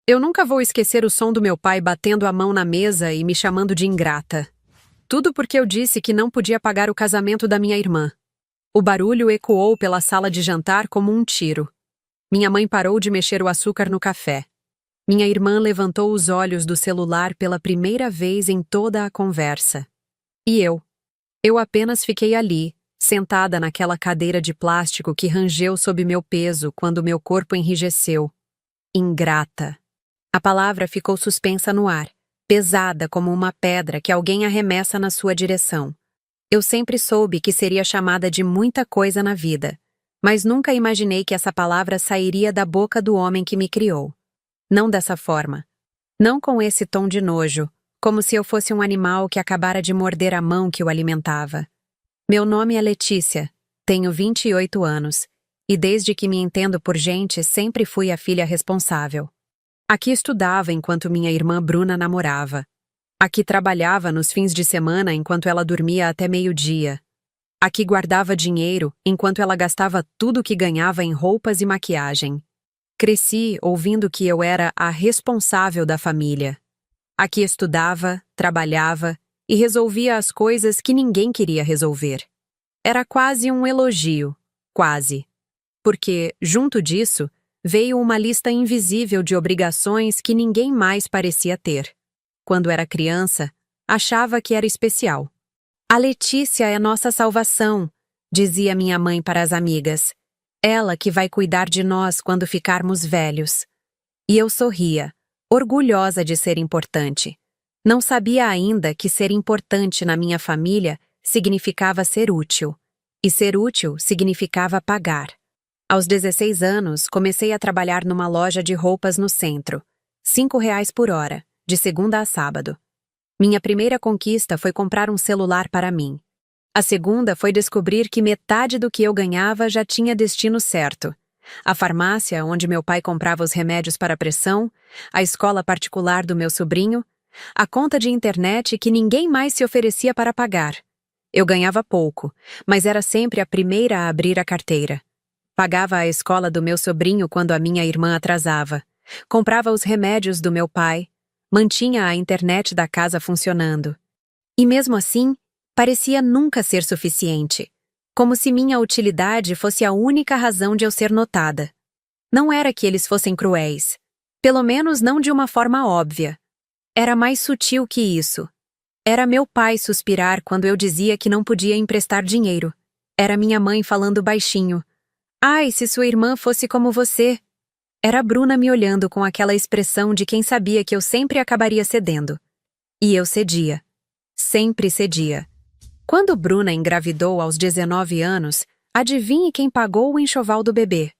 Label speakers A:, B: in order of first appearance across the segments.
A: Eu nunca vou esquecer o som do meu pai batendo a mão na mesa e me chamando de ingrata. Tudo porque eu disse que não podia pagar o casamento da minha irmã. O barulho ecoou pela sala de jantar como um tiro. Minha mãe parou de mexer o açúcar no café. Minha irmã levantou os olhos do celular pela primeira vez em toda a conversa. E eu? Eu apenas fiquei ali, sentada naquela cadeira de plástico que rangeu sob meu peso quando meu corpo enrijeceu. Ingrata. A palavra ficou suspensa no ar, pesada como uma pedra que alguém arremessa na sua direção. Eu sempre soube que seria chamada de muita coisa na vida, mas nunca imaginei que essa palavra sairia da boca do homem que me criou. Não dessa forma. Não com esse tom de nojo, como se eu fosse um animal que acabara de morder a mão que o alimentava. Meu nome é Letícia, tenho 28 anos, e desde que me entendo por gente sempre fui a filha responsável. Aqui estudava enquanto minha irmã Bruna namorava. Aqui trabalhava nos fins de semana enquanto ela dormia até meio-dia. Aqui guardava dinheiro enquanto ela gastava tudo o que ganhava em roupas e maquiagem. Cresci ouvindo que eu era a responsável da família. Aqui estudava, trabalhava e resolvia as coisas que ninguém queria resolver. Era quase um elogio, quase. Porque, junto disso, veio uma lista invisível de obrigações que ninguém mais parecia ter. Quando era criança, achava que era especial. A Letícia é nossa salvação, dizia minha mãe para as amigas. Ela que vai cuidar de nós quando ficarmos velhos. E eu sorria, orgulhosa de ser importante. Não sabia ainda que ser importante na minha família significava ser útil. E ser útil significava pagar. Aos 16 anos, comecei a trabalhar numa loja de roupas no centro. R$ 5 por hora, de segunda a sábado. Minha primeira conquista foi comprar um celular para mim. A segunda foi descobrir que metade do que eu ganhava já tinha destino certo. A farmácia, onde meu pai comprava os remédios para a pressão, a escola particular do meu sobrinho, a conta de internet que ninguém mais se oferecia para pagar. Eu ganhava pouco, mas era sempre a primeira a abrir a carteira. Pagava a escola do meu sobrinho quando a minha irmã atrasava. Comprava os remédios do meu pai. Mantinha a internet da casa funcionando. E mesmo assim, parecia nunca ser suficiente. Como se minha utilidade fosse a única razão de eu ser notada. Não era que eles fossem cruéis. Pelo menos não de uma forma óbvia. Era mais sutil que isso. Era meu pai suspirar quando eu dizia que não podia emprestar dinheiro. Era minha mãe falando baixinho. Ai, se sua irmã fosse como você. Era a Bruna me olhando com aquela expressão de quem sabia que eu sempre acabaria cedendo. E eu cedia. Sempre cedia. Quando Bruna engravidou aos 19 anos, adivinhe quem pagou o enxoval do bebê?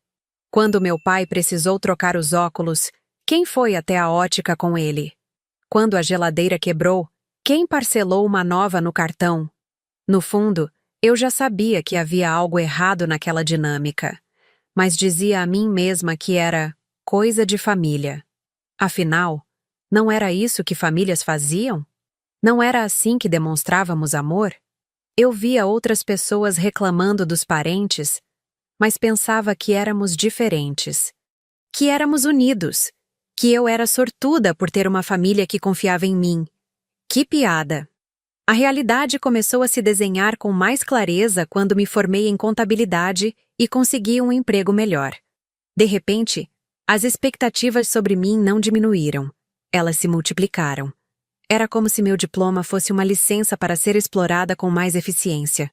A: Quando meu pai precisou trocar os óculos, quem foi até a ótica com ele? Quando a geladeira quebrou, quem parcelou uma nova no cartão? No fundo, eu já sabia que havia algo errado naquela dinâmica, mas dizia a mim mesma que era coisa de família. Afinal, não era isso que famílias faziam? Não era assim que demonstrávamos amor? Eu via outras pessoas reclamando dos parentes, mas pensava que éramos diferentes, que éramos unidos, que eu era sortuda por ter uma família que confiava em mim. Que piada! A realidade começou a se desenhar com mais clareza quando me formei em contabilidade e consegui um emprego melhor. De repente, as expectativas sobre mim não diminuíram. Elas se multiplicaram. Era como se meu diploma fosse uma licença para ser explorada com mais eficiência.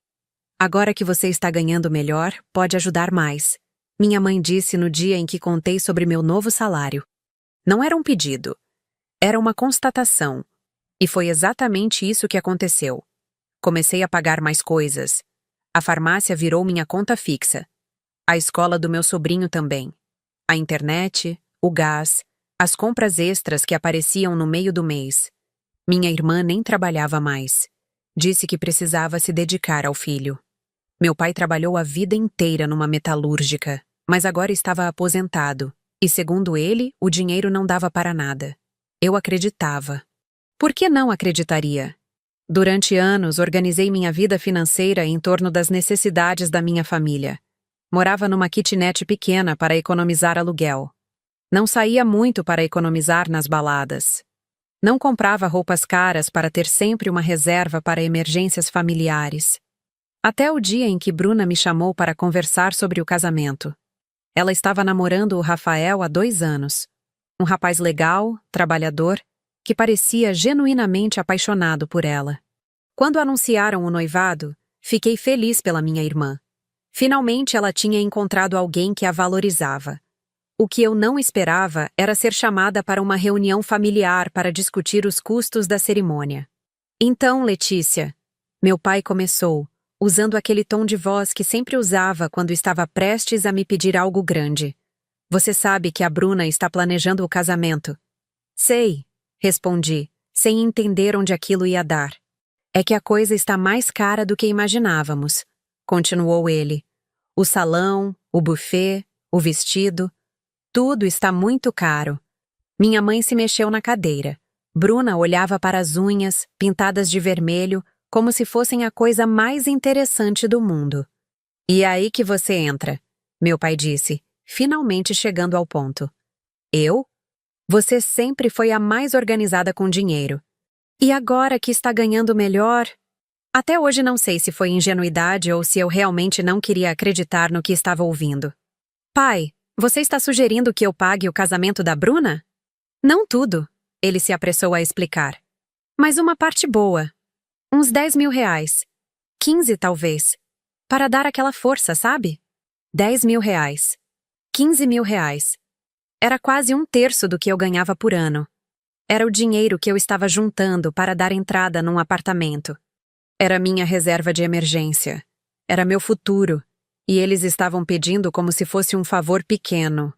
A: Agora que você está ganhando melhor, pode ajudar mais. Minha mãe disse no dia em que contei sobre meu novo salário. Não era um pedido. Era uma constatação. E foi exatamente isso que aconteceu. Comecei a pagar mais coisas. A farmácia virou minha conta fixa. A escola do meu sobrinho também. A internet, o gás, as compras extras que apareciam no meio do mês. Minha irmã nem trabalhava mais. Disse que precisava se dedicar ao filho. Meu pai trabalhou a vida inteira numa metalúrgica, mas agora estava aposentado. E segundo ele, o dinheiro não dava para nada. Eu acreditava. Por que não acreditaria? Durante anos, organizei minha vida financeira em torno das necessidades da minha família. Morava numa kitnet pequena para economizar aluguel. Não saía muito para economizar nas baladas. Não comprava roupas caras para ter sempre uma reserva para emergências familiares. Até o dia em que Bruna me chamou para conversar sobre o casamento. Ela estava namorando o Rafael há 2 anos. Um rapaz legal, trabalhador, que parecia genuinamente apaixonado por ela. Quando anunciaram o noivado, fiquei feliz pela minha irmã. Finalmente ela tinha encontrado alguém que a valorizava. O que eu não esperava era ser chamada para uma reunião familiar para discutir os custos da cerimônia. Então, Letícia, meu pai começou, usando aquele tom de voz que sempre usava quando estava prestes a me pedir algo grande. Você sabe que a Bruna está planejando o casamento. Sei, respondi, sem entender onde aquilo ia dar. É que a coisa está mais cara do que imaginávamos, continuou ele. O salão, o buffet, o vestido, tudo está muito caro. Minha mãe se mexeu na cadeira. Bruna olhava para as unhas, pintadas de vermelho, como se fossem a coisa mais interessante do mundo. E é aí que você entra, meu pai disse, finalmente chegando ao ponto. Eu? Você sempre foi a mais organizada com dinheiro. E agora que está ganhando melhor? Até hoje não sei se foi ingenuidade ou se eu realmente não queria acreditar no que estava ouvindo. Pai, você está sugerindo que eu pague o casamento da Bruna? Não tudo, ele se apressou a explicar. Mas uma parte boa. Uns 10 mil reais. 15 talvez. Para dar aquela força, sabe? 10 mil reais. 15 mil reais. Era quase 1/3 do que eu ganhava por ano. Era o dinheiro que eu estava juntando para dar entrada num apartamento. Era minha reserva de emergência. Era meu futuro. E eles estavam pedindo como se fosse um favor pequeno.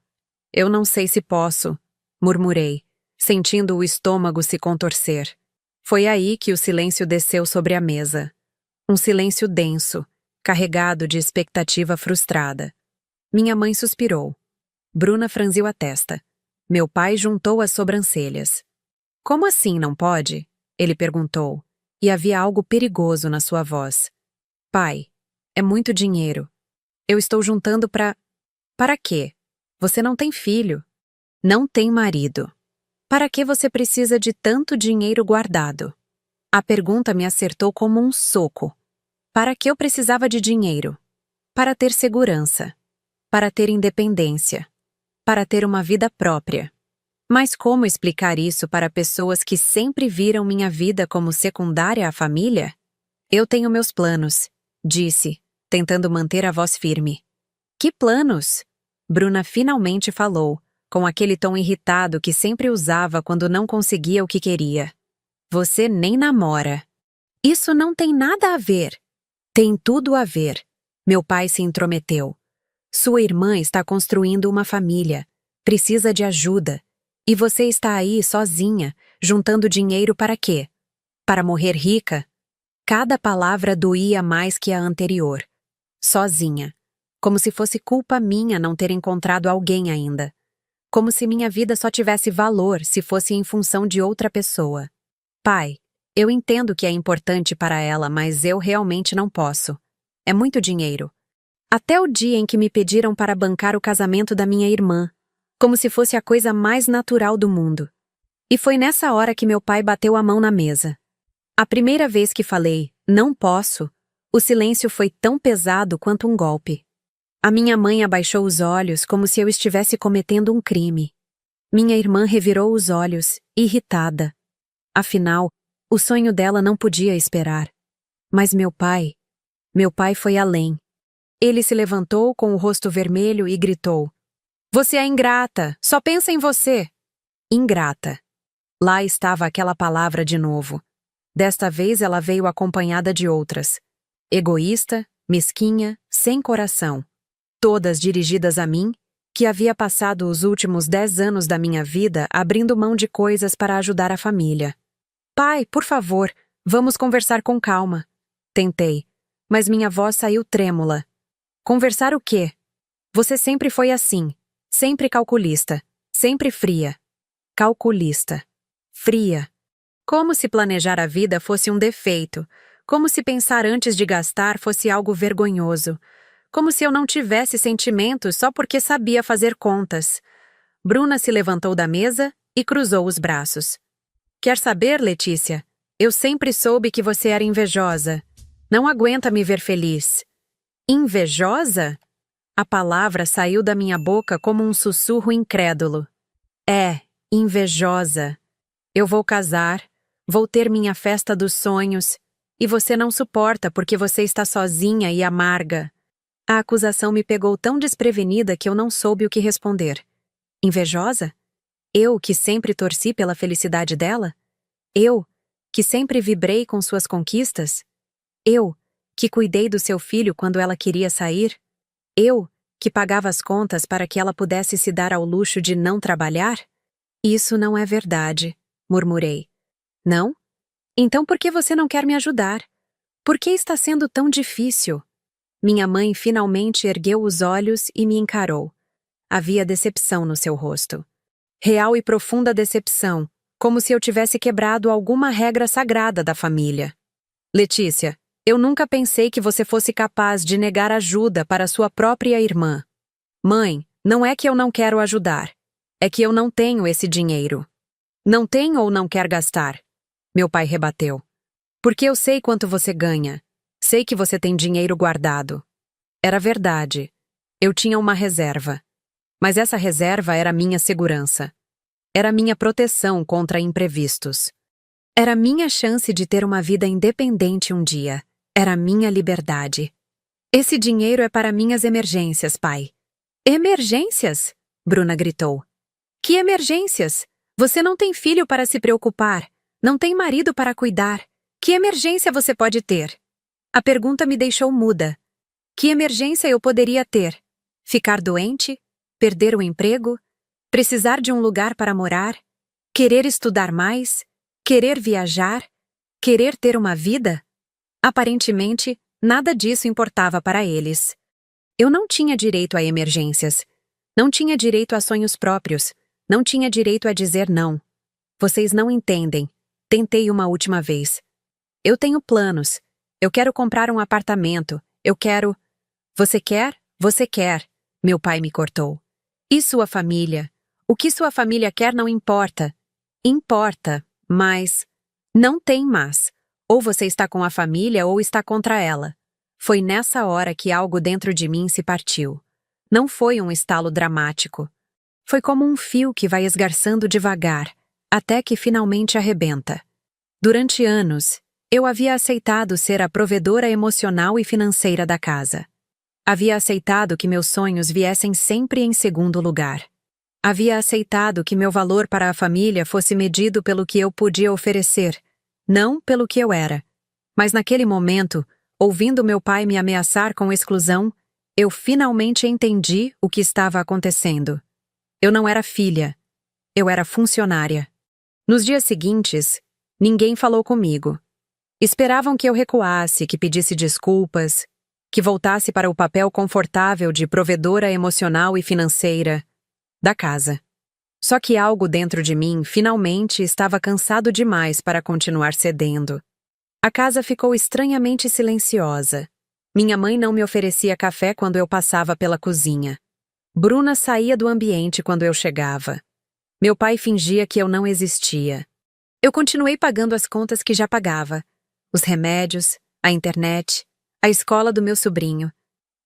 A: Eu não sei se posso, murmurei, sentindo o estômago se contorcer. Foi aí que o silêncio desceu sobre a mesa. Um silêncio denso, carregado de expectativa frustrada. Minha mãe suspirou. Bruna franziu a testa. Meu pai juntou as sobrancelhas. Como assim não pode? Ele perguntou, e havia algo perigoso na sua voz. Pai, é muito dinheiro. Eu estou juntando para... Para quê? Você não tem filho. Não tem marido. Para que você precisa de tanto dinheiro guardado? A pergunta me acertou como um soco. Para que eu precisava de dinheiro? Para ter segurança. Para ter independência. Para ter uma vida própria. Mas como explicar isso para pessoas que sempre viram minha vida como secundária à família? Eu tenho meus planos, disse, tentando manter a voz firme. Que planos? Bruna finalmente falou, com aquele tom irritado que sempre usava quando não conseguia o que queria. Você nem namora. Isso não tem nada a ver. Tem tudo a ver. Meu pai se intrometeu. Sua irmã está construindo uma família. Precisa de ajuda. E você está aí sozinha, juntando dinheiro para quê? Para morrer rica? Cada palavra doía mais que a anterior. Sozinha. Como se fosse culpa minha não ter encontrado alguém ainda. Como se minha vida só tivesse valor se fosse em função de outra pessoa. Pai, eu entendo que é importante para ela, mas eu realmente não posso. É muito dinheiro. Até o dia em que me pediram para bancar o casamento da minha irmã, como se fosse a coisa mais natural do mundo. E foi nessa hora que meu pai bateu a mão na mesa. A primeira vez que falei, não posso, o silêncio foi tão pesado quanto um golpe. A minha mãe abaixou os olhos como se eu estivesse cometendo um crime. Minha irmã revirou os olhos, irritada. Afinal, o sonho dela não podia esperar. Mas meu pai foi além. Ele se levantou com o rosto vermelho e gritou. Você é ingrata, só pensa em você. Ingrata. Lá estava aquela palavra de novo. Desta vez ela veio acompanhada de outras. Egoísta, mesquinha, sem coração. Todas dirigidas a mim, que havia passado os últimos 10 anos da minha vida abrindo mão de coisas para ajudar a família. Pai, por favor, vamos conversar com calma. Tentei, mas minha voz saiu trêmula. Conversar o quê? Você sempre foi assim. Sempre calculista, sempre fria. Calculista. Fria. Como se planejar a vida fosse um defeito, como se pensar antes de gastar fosse algo vergonhoso, como se eu não tivesse sentimentos só porque sabia fazer contas. Bruna se levantou da mesa e cruzou os braços. Quer saber, Letícia? Eu sempre soube que você era invejosa. Não aguenta me ver feliz. Invejosa? A palavra saiu da minha boca como um sussurro incrédulo. É, invejosa. Eu vou casar, vou ter minha festa dos sonhos, e você não suporta porque você está sozinha e amarga. A acusação me pegou tão desprevenida que eu não soube o que responder. Invejosa? Eu, que sempre torci pela felicidade dela? Eu, que sempre vibrei com suas conquistas? Eu, que cuidei do seu filho quando ela queria sair? Eu, que pagava as contas para que ela pudesse se dar ao luxo de não trabalhar? Isso não é verdade, murmurei. Não? Então por que você não quer me ajudar? Por que está sendo tão difícil? Minha mãe finalmente ergueu os olhos e me encarou. Havia decepção no seu rosto. Real e profunda decepção, como se eu tivesse quebrado alguma regra sagrada da família. Letícia, eu nunca pensei que você fosse capaz de negar ajuda para sua própria irmã. Mãe, não é que eu não quero ajudar. É que eu não tenho esse dinheiro. Não tem ou não quer gastar? Meu pai rebateu. Porque eu sei quanto você ganha. Sei que você tem dinheiro guardado. Era verdade. Eu tinha uma reserva. Mas essa reserva era minha segurança. Era minha proteção contra imprevistos. Era minha chance de ter uma vida independente um dia. Era minha liberdade. Esse dinheiro é para minhas emergências, pai. Emergências? Bruna gritou. Que emergências? Você não tem filho para se preocupar. Não tem marido para cuidar. Que emergência você pode ter? A pergunta me deixou muda. Que emergência eu poderia ter? Ficar doente? Perder o emprego? Precisar de um lugar para morar? Querer estudar mais? Querer viajar? Querer ter uma vida? Aparentemente, nada disso importava para eles. Eu não tinha direito a emergências. Não tinha direito a sonhos próprios. Não tinha direito a dizer não. Vocês não entendem. Tentei uma última vez. Eu tenho planos. Eu quero comprar um apartamento. Eu quero... Você quer? Você quer. Meu pai me cortou. E sua família? O que sua família quer não importa. Importa, mas... Não tem mas. Ou você está com a família ou está contra ela. Foi nessa hora que algo dentro de mim se partiu. Não foi um estalo dramático. Foi como um fio que vai esgarçando devagar, até que finalmente arrebenta. Durante anos, eu havia aceitado ser a provedora emocional e financeira da casa. Havia aceitado que meus sonhos viessem sempre em segundo lugar. Havia aceitado que meu valor para a família fosse medido pelo que eu podia oferecer, não pelo que eu era. Mas naquele momento, ouvindo meu pai me ameaçar com exclusão, eu finalmente entendi o que estava acontecendo. Eu não era filha. Eu era funcionária. Nos dias seguintes, ninguém falou comigo. Esperavam que eu recuasse, que pedisse desculpas, que voltasse para o papel confortável de provedora emocional e financeira da casa. Só que algo dentro de mim finalmente estava cansado demais para continuar cedendo. A casa ficou estranhamente silenciosa. Minha mãe não me oferecia café quando eu passava pela cozinha. Bruna saía do ambiente quando eu chegava. Meu pai fingia que eu não existia. Eu continuei pagando as contas que já pagava. Os remédios, a internet, a escola do meu sobrinho.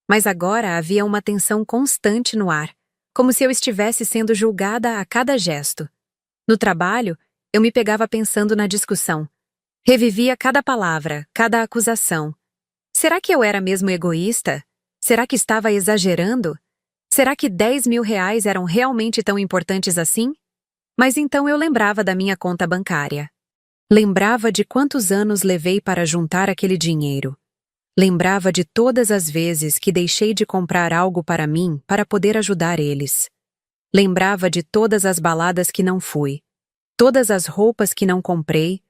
A: Mas agora havia uma tensão constante no ar, como se eu estivesse sendo julgada a cada gesto. No trabalho, eu me pegava pensando na discussão. Revivia cada palavra, cada acusação. Será que eu era mesmo egoísta? Será que estava exagerando? Será que 10 mil reais eram realmente tão importantes assim? Mas então eu lembrava da minha conta bancária. Lembrava de quantos anos levei para juntar aquele dinheiro. Lembrava de todas as vezes que deixei de comprar algo para mim para poder ajudar eles. Lembrava de todas as baladas que não fui, todas as roupas que não comprei,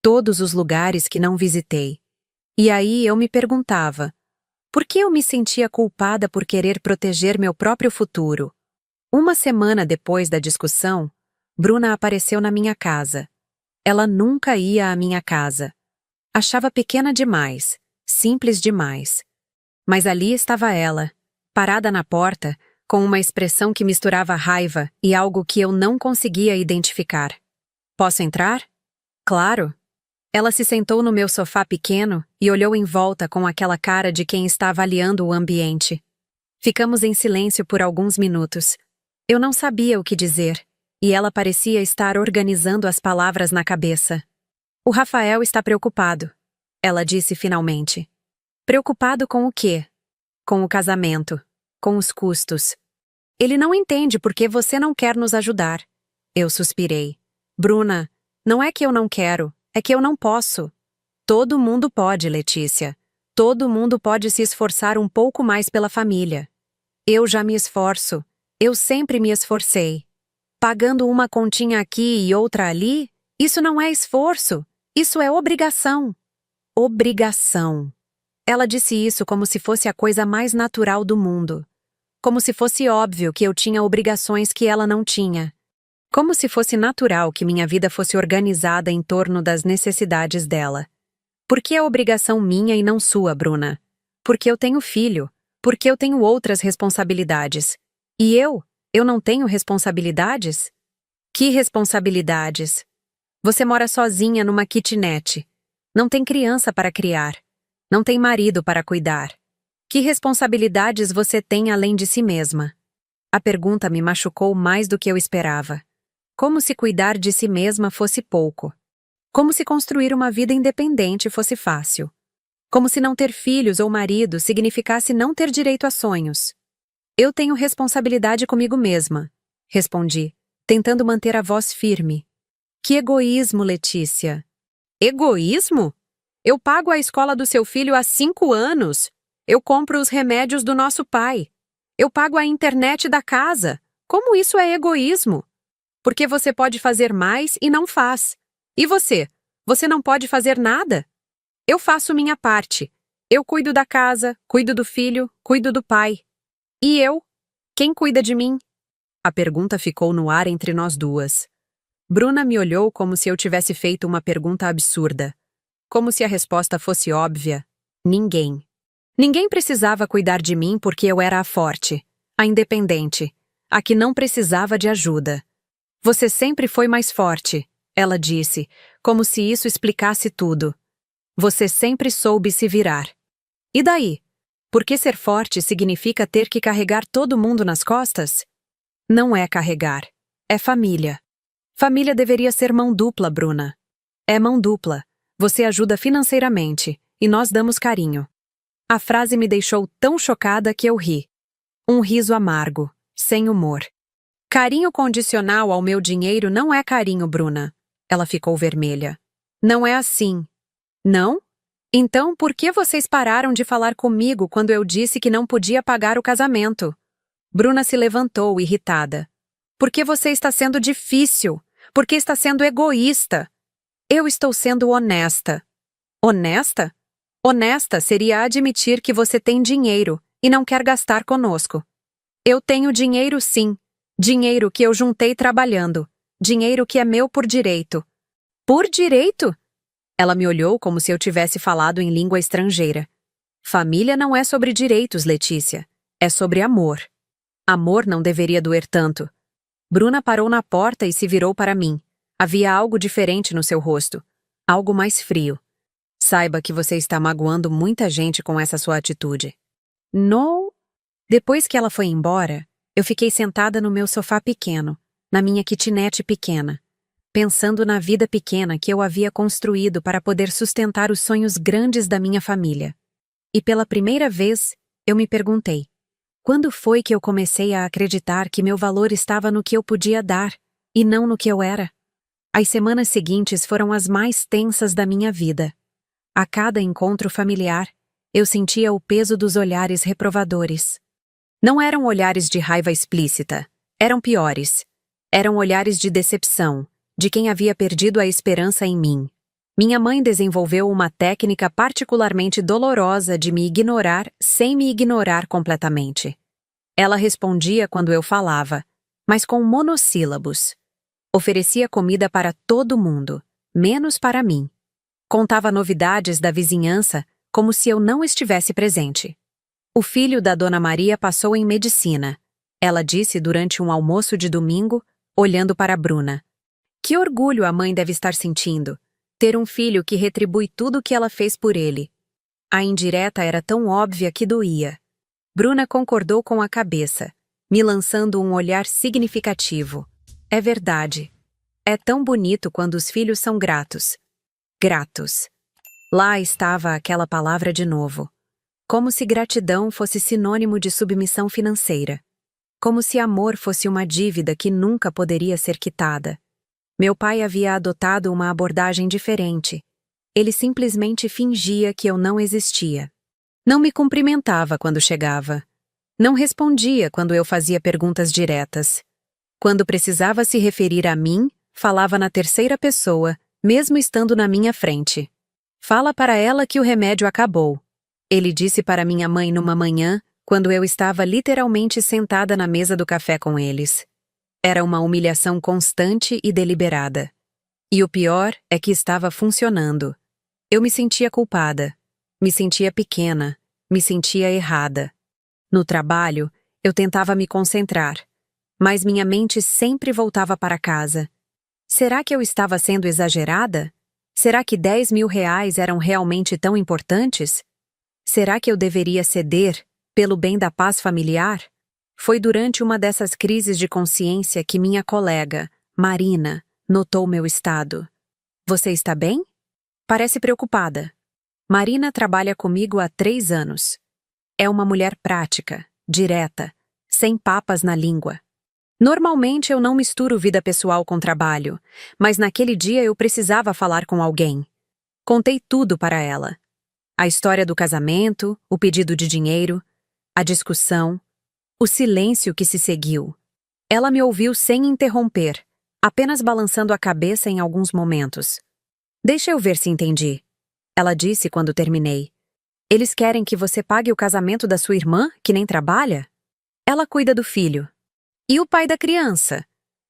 A: todos os lugares que não visitei. E aí eu me perguntava, por que eu me sentia culpada por querer proteger meu próprio futuro? Uma semana depois da discussão, Bruna apareceu na minha casa. Ela nunca ia à minha casa. Achava pequena demais, simples demais. Mas ali estava ela, parada na porta, com uma expressão que misturava raiva e algo que eu não conseguia identificar. Posso entrar? Claro. Ela se sentou no meu sofá pequeno e olhou em volta com aquela cara de quem está avaliando o ambiente. Ficamos em silêncio por alguns minutos. Eu não sabia o que dizer, e ela parecia estar organizando as palavras na cabeça. O Rafael está preocupado, ela disse finalmente. Preocupado com o quê? Com o casamento, com os custos. Ele não entende por que você não quer nos ajudar. Eu suspirei. Bruna, não é que eu não quero, é que eu não posso. Todo mundo pode, Letícia. Todo mundo pode se esforçar um pouco mais pela família. Eu já me esforço. Eu sempre me esforcei. Pagando uma continha aqui e outra ali, isso não é esforço. Isso é obrigação. Obrigação. Ela disse isso como se fosse a coisa mais natural do mundo. Como se fosse óbvio que eu tinha obrigações que ela não tinha. Como se fosse natural que minha vida fosse organizada em torno das necessidades dela. Por que é obrigação minha e não sua, Bruna? Porque eu tenho filho. Porque eu tenho outras responsabilidades. E eu não tenho responsabilidades? Que responsabilidades? Você mora sozinha numa kitnet. Não tem criança para criar. Não tem marido para cuidar. Que responsabilidades você tem além de si mesma? A pergunta me machucou mais do que eu esperava. Como se cuidar de si mesma fosse pouco. Como se construir uma vida independente fosse fácil. Como se não ter filhos ou marido significasse não ter direito a sonhos. Eu tenho responsabilidade comigo mesma, respondi, tentando manter a voz firme. Que egoísmo, Letícia. Egoísmo? Eu pago a escola do seu filho há 5 anos. Eu compro os remédios do nosso pai. Eu pago a internet da casa. Como isso é egoísmo? Porque você pode fazer mais e não faz. E você? Você não pode fazer nada? Eu faço minha parte. Eu cuido da casa, cuido do filho, cuido do pai. E eu? Quem cuida de mim? A pergunta ficou no ar entre nós duas. Bruna me olhou como se eu tivesse feito uma pergunta absurda. Como se a resposta fosse óbvia. Ninguém. Ninguém precisava cuidar de mim porque eu era a forte, a independente, a que não precisava de ajuda. Você sempre foi mais forte, ela disse, como se isso explicasse tudo. Você sempre soube se virar. E daí? Porque ser forte significa ter que carregar todo mundo nas costas? Não é carregar. É família. Família deveria ser mão dupla, Bruna. É mão dupla. Você ajuda financeiramente, e nós damos carinho. A frase me deixou tão chocada que eu ri. Um riso amargo, sem humor. Carinho condicional ao meu dinheiro não é carinho, Bruna. Ela ficou vermelha. Não é assim. Não? Então, por que vocês pararam de falar comigo quando eu disse que não podia pagar o casamento? Bruna se levantou, irritada. Porque você está sendo difícil. Porque está sendo egoísta. Eu estou sendo honesta. Honesta? Honesta seria admitir que você tem dinheiro e não quer gastar conosco. Eu tenho dinheiro sim. Dinheiro que eu juntei trabalhando. Dinheiro que é meu por direito. Por direito? Ela me olhou como se eu tivesse falado em língua estrangeira. Família não é sobre direitos, Letícia. É sobre amor. Amor não deveria doer tanto. Bruna parou na porta e se virou para mim. Havia algo diferente no seu rosto. Algo mais frio. Saiba que você está magoando muita gente com essa sua atitude. Não. Depois que ela foi embora, eu fiquei sentada no meu sofá pequeno, na minha kitnet pequena, pensando na vida pequena que eu havia construído para poder sustentar os sonhos grandes da minha família. E pela primeira vez, eu me perguntei, quando foi que eu comecei a acreditar que meu valor estava no que eu podia dar, e não no que eu era? As semanas seguintes foram as mais tensas da minha vida. A cada encontro familiar, eu sentia o peso dos olhares reprovadores. Não eram olhares de raiva explícita, eram piores. Eram olhares de decepção, de quem havia perdido a esperança em mim. Minha mãe desenvolveu uma técnica particularmente dolorosa de me ignorar sem me ignorar completamente. Ela respondia quando eu falava, mas com monossílabos. Oferecia comida para todo mundo, menos para mim. Contava novidades da vizinhança como se eu não estivesse presente. O filho da Dona Maria passou em medicina. Ela disse durante um almoço de domingo, olhando para Bruna. Que orgulho a mãe deve estar sentindo. Ter um filho que retribui tudo o que ela fez por ele. A indireta era tão óbvia que doía. Bruna concordou com a cabeça, me lançando um olhar significativo. É verdade. É tão bonito quando os filhos são gratos. Gratos. Lá estava aquela palavra de novo. Como se gratidão fosse sinônimo de submissão financeira. Como se amor fosse uma dívida que nunca poderia ser quitada. Meu pai havia adotado uma abordagem diferente. Ele simplesmente fingia que eu não existia. Não me cumprimentava quando chegava. Não respondia quando eu fazia perguntas diretas. Quando precisava se referir a mim, falava na terceira pessoa, mesmo estando na minha frente. Fala para ela que o remédio acabou. Ele disse para minha mãe numa manhã, quando eu estava literalmente sentada na mesa do café com eles. Era uma humilhação constante e deliberada. E o pior é que estava funcionando. Eu me sentia culpada. Me sentia pequena. Me sentia errada. No trabalho, eu tentava me concentrar. Mas minha mente sempre voltava para casa. Será que eu estava sendo exagerada? Será que 10 mil reais eram realmente tão importantes? Será que eu deveria ceder, pelo bem da paz familiar? Foi durante uma dessas crises de consciência que minha colega, Marina, notou meu estado. Você está bem? Parece preocupada. Marina trabalha comigo há 3 anos. É uma mulher prática, direta, sem papas na língua. Normalmente eu não misturo vida pessoal com trabalho, mas naquele dia eu precisava falar com alguém. Contei tudo para ela. A história do casamento, o pedido de dinheiro, a discussão, o silêncio que se seguiu. Ela me ouviu sem interromper, apenas balançando a cabeça em alguns momentos. Deixa eu ver se entendi. Ela disse quando terminei. Eles querem que você pague o casamento da sua irmã, que nem trabalha? Ela cuida do filho. E o pai da criança?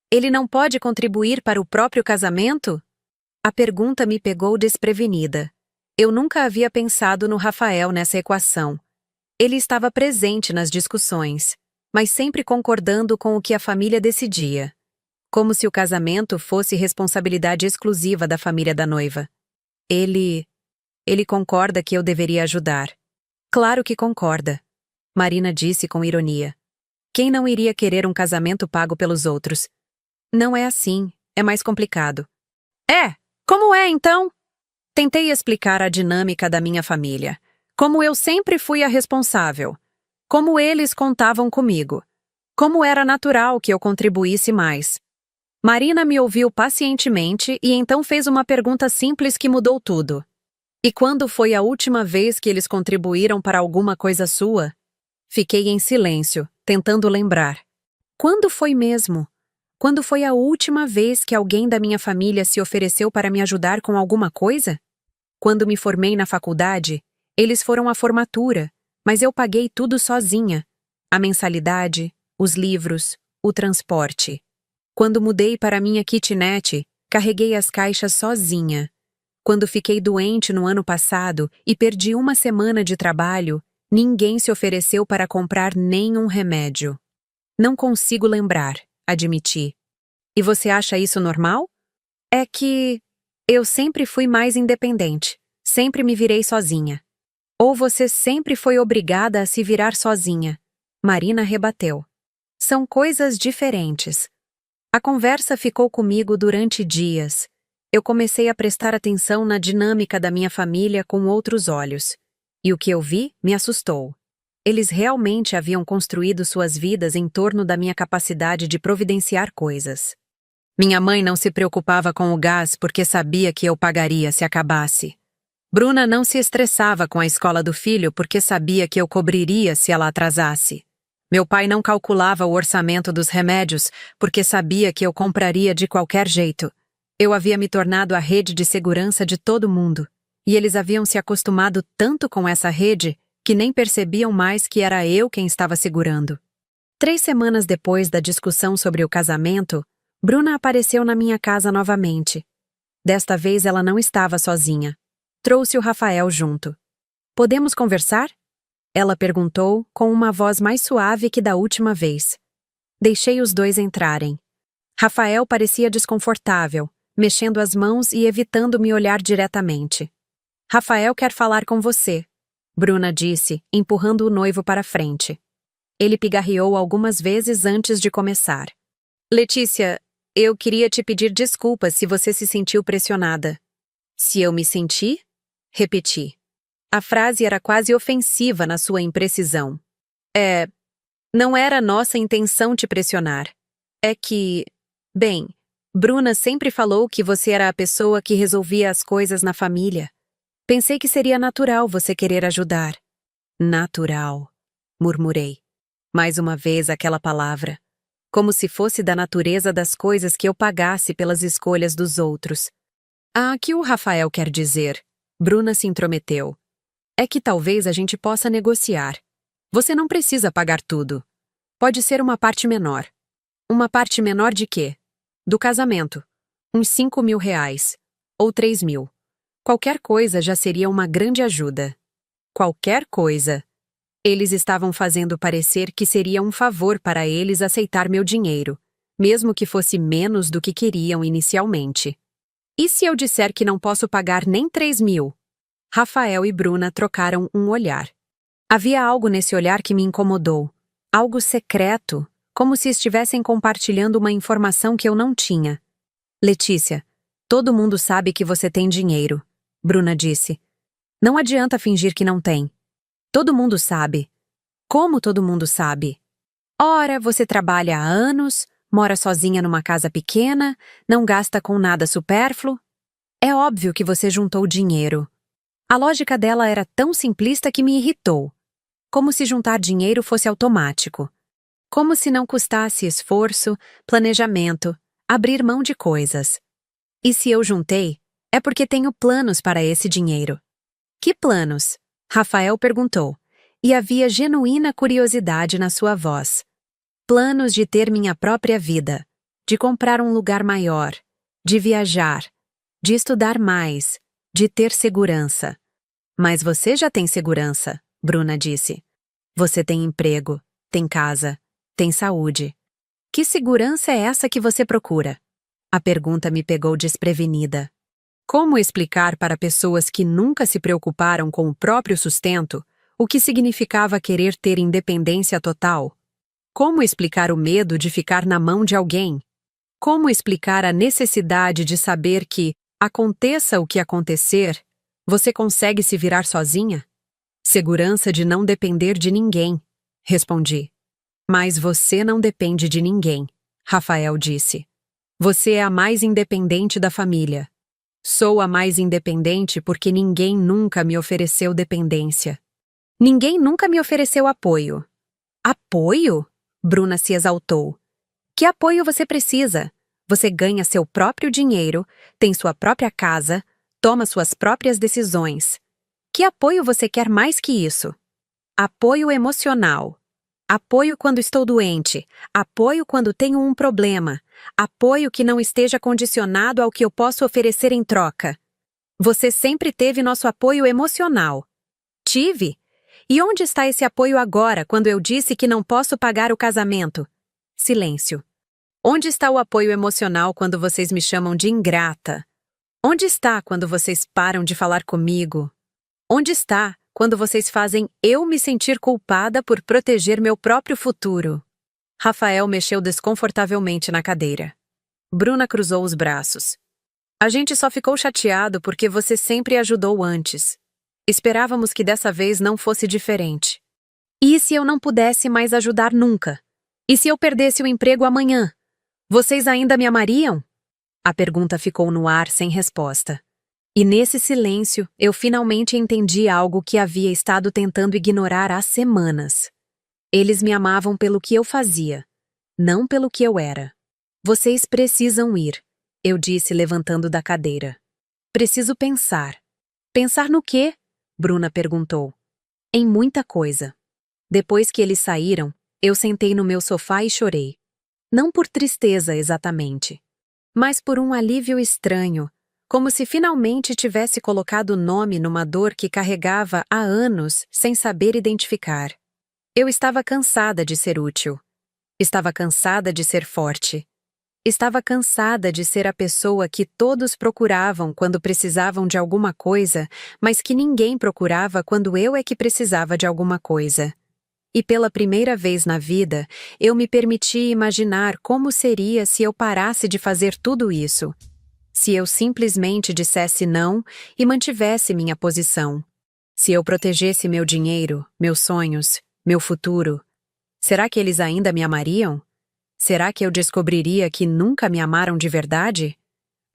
A: Ele não pode contribuir para o próprio casamento? A pergunta me pegou desprevenida. Eu nunca havia pensado no Rafael nessa equação. Ele estava presente nas discussões, mas sempre concordando com o que a família decidia. Como se o casamento fosse responsabilidade exclusiva da família da noiva. Ele concorda que eu deveria ajudar. Claro que concorda. Marina disse com ironia. Quem não iria querer um casamento pago pelos outros? Não é assim, é mais complicado. É? Como é, então? Tentei explicar a dinâmica da minha família. Como eu sempre fui a responsável. Como eles contavam comigo. Como era natural que eu contribuísse mais. Marina me ouviu pacientemente e então fez uma pergunta simples que mudou tudo. E quando foi a última vez que eles contribuíram para alguma coisa sua? Fiquei em silêncio, tentando lembrar. Quando foi mesmo? Quando foi a última vez que alguém da minha família se ofereceu para me ajudar com alguma coisa? Quando me formei na faculdade, eles foram à formatura, mas eu paguei tudo sozinha. A mensalidade, os livros, o transporte. Quando mudei para minha kitnet, carreguei as caixas sozinha. Quando fiquei doente no ano passado e perdi uma semana de trabalho, ninguém se ofereceu para comprar nenhum remédio. Não consigo lembrar, admiti. E você acha isso normal? É que eu sempre fui mais independente, sempre me virei sozinha. Ou você sempre foi obrigada a se virar sozinha? Marina rebateu. São coisas diferentes. A conversa ficou comigo durante dias. Eu comecei a prestar atenção na dinâmica da minha família com outros olhos. E o que eu vi me assustou. Eles realmente haviam construído suas vidas em torno da minha capacidade de providenciar coisas. Minha mãe não se preocupava com o gás porque sabia que eu pagaria se acabasse. Bruna não se estressava com a escola do filho porque sabia que eu cobriria se ela atrasasse. Meu pai não calculava o orçamento dos remédios porque sabia que eu compraria de qualquer jeito. Eu havia me tornado a rede de segurança de todo mundo, e eles haviam se acostumado tanto com essa rede que nem percebiam mais que era eu quem estava segurando. 3 semanas depois da discussão sobre o casamento, Bruna apareceu na minha casa novamente. Desta vez ela não estava sozinha. Trouxe o Rafael junto. Podemos conversar? Ela perguntou com uma voz mais suave que da última vez. Deixei os dois entrarem. Rafael parecia desconfortável, mexendo as mãos e evitando me olhar diretamente. Rafael quer falar com você, Bruna disse, empurrando o noivo para frente. Ele pigarreou algumas vezes antes de começar. Letícia, eu queria te pedir desculpas se você se sentiu pressionada. Se eu me senti? Repeti. A frase era quase ofensiva na sua imprecisão. Não era nossa intenção te pressionar. É que... Bem, Bruna sempre falou que você era a pessoa que resolvia as coisas na família. Pensei que seria natural você querer ajudar. Natural, murmurei. Mais uma vez aquela palavra. Como se fosse da natureza das coisas que eu pagasse pelas escolhas dos outros. Que o Rafael quer dizer? Bruna se intrometeu. É que talvez a gente possa negociar. Você não precisa pagar tudo. Pode ser uma parte menor. Uma parte menor de quê? Do casamento. Uns 5.000 reais. Ou 3.000. Qualquer coisa já seria uma grande ajuda. Qualquer coisa. Eles estavam fazendo parecer que seria um favor para eles aceitar meu dinheiro, mesmo que fosse menos do que queriam inicialmente. E se eu disser que não posso pagar nem 3.000? Rafael e Bruna trocaram um olhar. Havia algo nesse olhar que me incomodou. Algo secreto, como se estivessem compartilhando uma informação que eu não tinha. Letícia, todo mundo sabe que você tem dinheiro, Bruna disse. Não adianta fingir que não tem. Todo mundo sabe. Como todo mundo sabe? Ora, você trabalha há anos, mora sozinha numa casa pequena, não gasta com nada supérfluo. É óbvio que você juntou dinheiro. A lógica dela era tão simplista que me irritou. Como se juntar dinheiro fosse automático. Como se não custasse esforço, planejamento, abrir mão de coisas. E se eu juntei, é porque tenho planos para esse dinheiro. Que planos? Rafael perguntou, e havia genuína curiosidade na sua voz. Planos de ter minha própria vida, de comprar um lugar maior, de viajar, de estudar mais, de ter segurança. Mas você já tem segurança, Bruna disse. Você tem emprego, tem casa, tem saúde. Que segurança é essa que você procura? A pergunta me pegou desprevenida. Como explicar para pessoas que nunca se preocuparam com o próprio sustento o que significava querer ter independência total? Como explicar o medo de ficar na mão de alguém? Como explicar a necessidade de saber que, aconteça o que acontecer, você consegue se virar sozinha? Segurança de não depender de ninguém, respondi. Mas você não depende de ninguém, Rafael disse. Você é a mais independente da família. Sou a mais independente porque ninguém nunca me ofereceu dependência. Ninguém nunca me ofereceu apoio. Apoio? Bruna se exaltou. Que apoio você precisa? Você ganha seu próprio dinheiro, tem sua própria casa, toma suas próprias decisões. Que apoio você quer mais que isso? Apoio emocional. Apoio quando estou doente. Apoio quando tenho um problema. Apoio que não esteja condicionado ao que eu posso oferecer em troca. Você sempre teve nosso apoio emocional. Tive? E onde está esse apoio agora, quando eu disse que não posso pagar o casamento? Silêncio. Onde está o apoio emocional quando vocês me chamam de ingrata? Onde está quando vocês param de falar comigo? Onde está quando vocês fazem eu me sentir culpada por proteger meu próprio futuro? Rafael mexeu desconfortavelmente na cadeira. Bruna cruzou os braços. A gente só ficou chateado porque você sempre ajudou antes. Esperávamos que dessa vez não fosse diferente. E se eu não pudesse mais ajudar nunca? E se eu perdesse o emprego amanhã? Vocês ainda me amariam? A pergunta ficou no ar sem resposta. E nesse silêncio, eu finalmente entendi algo que havia estado tentando ignorar há semanas. Eles me amavam pelo que eu fazia, não pelo que eu era. Vocês precisam ir, eu disse levantando da cadeira. Preciso pensar. Pensar no quê? Bruna perguntou. Em muita coisa. Depois que eles saíram, eu sentei no meu sofá e chorei. Não por tristeza exatamente, mas por um alívio estranho, como se finalmente tivesse colocado nome numa dor que carregava há anos sem saber identificar. Eu estava cansada de ser útil. Estava cansada de ser forte. Estava cansada de ser a pessoa que todos procuravam quando precisavam de alguma coisa, mas que ninguém procurava quando eu é que precisava de alguma coisa. E pela primeira vez na vida, eu me permiti imaginar como seria se eu parasse de fazer tudo isso. Se eu simplesmente dissesse não e mantivesse minha posição. Se eu protegesse meu dinheiro, meus sonhos, meu futuro. Será que eles ainda me amariam? Será que eu descobriria que nunca me amaram de verdade?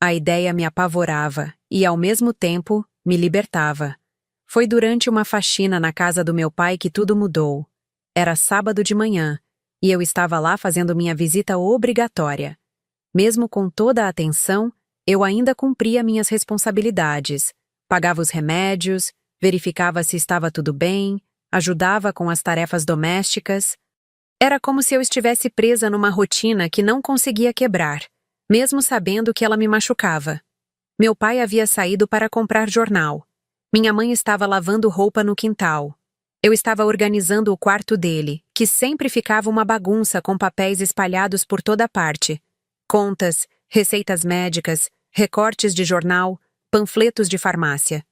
A: A ideia me apavorava e, ao mesmo tempo, me libertava. Foi durante uma faxina na casa do meu pai que tudo mudou. Era sábado de manhã, e eu estava lá fazendo minha visita obrigatória. Mesmo com toda a atenção, eu ainda cumpria minhas responsabilidades. Pagava os remédios, verificava se estava tudo bem, ajudava com as tarefas domésticas. Era como se eu estivesse presa numa rotina que não conseguia quebrar, mesmo sabendo que ela me machucava. Meu pai havia saído para comprar jornal. Minha mãe estava lavando roupa no quintal. Eu estava organizando o quarto dele, que sempre ficava uma bagunça com papéis espalhados por toda parte. Contas, receitas médicas, recortes de jornal, panfletos de farmácia.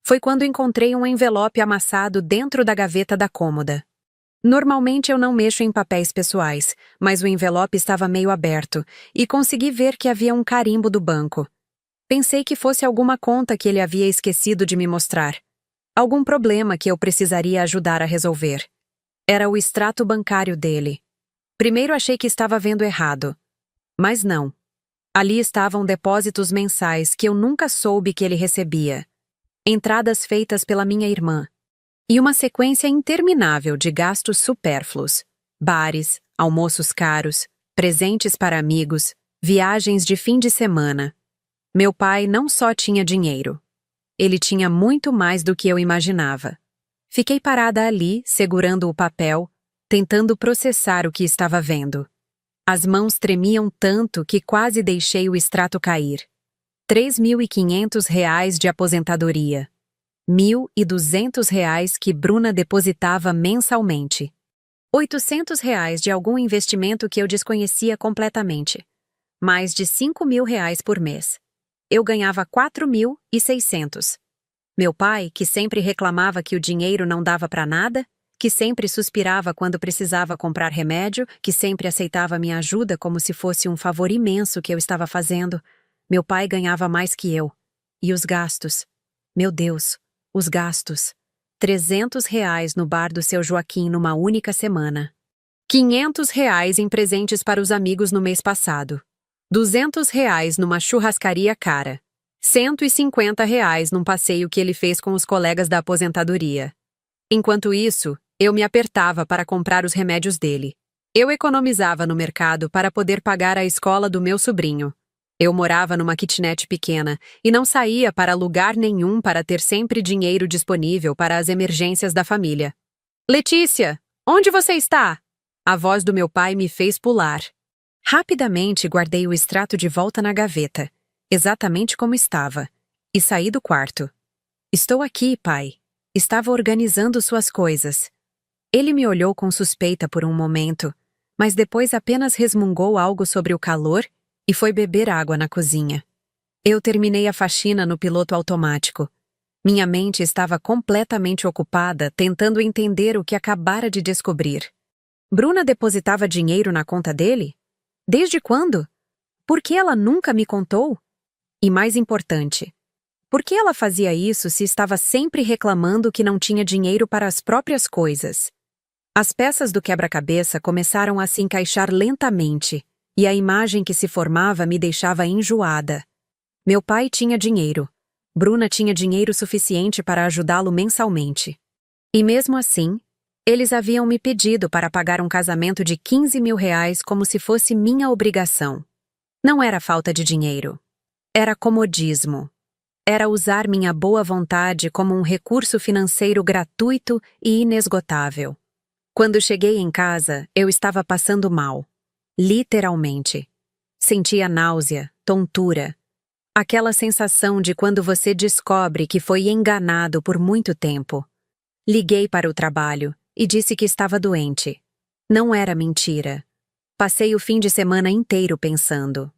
A: Foi quando encontrei um envelope amassado dentro da gaveta da cômoda. Normalmente eu não mexo em papéis pessoais, mas o envelope estava meio aberto e consegui ver que havia um carimbo do banco. Pensei que fosse alguma conta que ele havia esquecido de me mostrar. Algum problema que eu precisaria ajudar a resolver. Era o extrato bancário dele. Primeiro achei que estava vendo errado. Mas não. Ali estavam depósitos mensais que eu nunca soube que ele recebia. Entradas feitas pela minha irmã. E uma sequência interminável de gastos supérfluos. Bares, almoços caros, presentes para amigos, viagens de fim de semana. Meu pai não só tinha dinheiro. Ele tinha muito mais do que eu imaginava. Fiquei parada ali, segurando o papel, tentando processar o que estava vendo. As mãos tremiam tanto que quase deixei o extrato cair. R$ 3.500 de aposentadoria. R$ 1.200 que Bruna depositava mensalmente. R$ 800 de algum investimento que eu desconhecia completamente. Mais de R$ 5.000 por mês. Eu ganhava 4.600. Meu pai, que sempre reclamava que o dinheiro não dava para nada, que sempre suspirava quando precisava comprar remédio, que sempre aceitava minha ajuda como se fosse um favor imenso que eu estava fazendo. Meu pai ganhava mais que eu. E os gastos? Meu Deus, os gastos. R$ 300 no bar do seu Joaquim numa única semana. R$ 500 em presentes para os amigos no mês passado. R$ 200 numa churrascaria cara. R$ 150 num passeio que ele fez com os colegas da aposentadoria. Enquanto isso, eu me apertava para comprar os remédios dele. Eu economizava no mercado para poder pagar a escola do meu sobrinho. Eu morava numa kitnet pequena e não saía para lugar nenhum para ter sempre dinheiro disponível para as emergências da família. Letícia, onde você está? A voz do meu pai me fez pular. Rapidamente guardei o extrato de volta na gaveta, exatamente como estava, e saí do quarto. Estou aqui, pai. Estava organizando suas coisas. Ele me olhou com suspeita por um momento, mas depois apenas resmungou algo sobre o calor e foi beber água na cozinha. Eu terminei a faxina no piloto automático. Minha mente estava completamente ocupada tentando entender o que acabara de descobrir. Bruna depositava dinheiro na conta dele? Desde quando? Por que ela nunca me contou? E mais importante, por que ela fazia isso se estava sempre reclamando que não tinha dinheiro para as próprias coisas? As peças do quebra-cabeça começaram a se encaixar lentamente, e a imagem que se formava me deixava enjoada. Meu pai tinha dinheiro. Bruna tinha dinheiro suficiente para ajudá-lo mensalmente. E mesmo assim, eles haviam me pedido para pagar um casamento de R$ 15.000 como se fosse minha obrigação. Não era falta de dinheiro. Era comodismo. Era usar minha boa vontade como um recurso financeiro gratuito e inesgotável. Quando cheguei em casa, eu estava passando mal. Literalmente. Sentia náusea, tontura. Aquela sensação de quando você descobre que foi enganado por muito tempo. Liguei para o trabalho e disse que estava doente. Não era mentira. Passei o fim de semana inteiro pensando,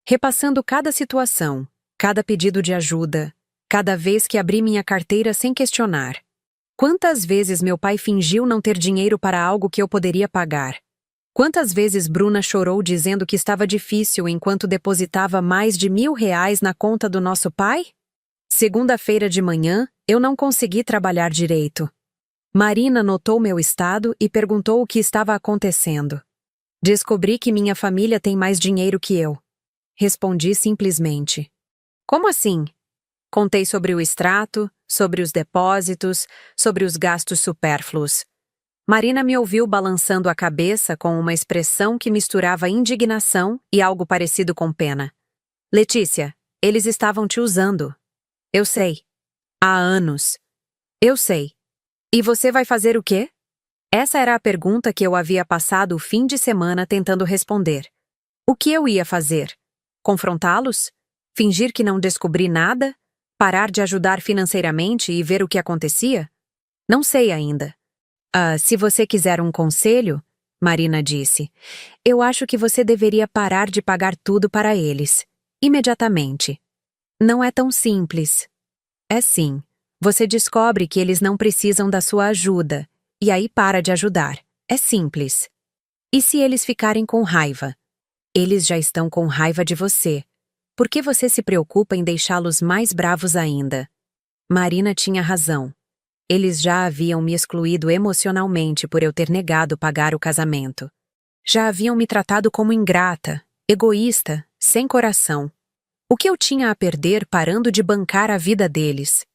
A: repassando cada situação, cada pedido de ajuda, cada vez que abri minha carteira sem questionar. Quantas vezes meu pai fingiu não ter dinheiro para algo que eu poderia pagar? Quantas vezes Bruna chorou dizendo que estava difícil enquanto depositava mais de R$ 1.000 na conta do nosso pai? Segunda-feira de manhã, eu não consegui trabalhar direito. Marina notou meu estado e perguntou o que estava acontecendo. Descobri que minha família tem mais dinheiro que eu. Respondi simplesmente. Como assim? Contei sobre o extrato, sobre os depósitos, sobre os gastos supérfluos. Marina me ouviu balançando a cabeça com uma expressão que misturava indignação e algo parecido com pena. Letícia, eles estavam te usando. Eu sei. Há anos. Eu sei. E você vai fazer o quê? Essa era a pergunta que eu havia passado o fim de semana tentando responder. O que eu ia fazer? Confrontá-los? Fingir que não descobri nada? Parar de ajudar financeiramente e ver o que acontecia? Não sei ainda. Se você quiser um conselho, Marina disse, eu acho que você deveria parar de pagar tudo para eles. Imediatamente. Não é tão simples. É sim. Você descobre que eles não precisam da sua ajuda, e aí para de ajudar. É simples. E se eles ficarem com raiva? Eles já estão com raiva de você. Por que você se preocupa em deixá-los mais bravos ainda? Marina tinha razão. Eles já haviam me excluído emocionalmente por eu ter negado pagar o casamento. Já haviam me tratado como ingrata, egoísta, sem coração. O que eu tinha a perder parando de bancar a vida deles?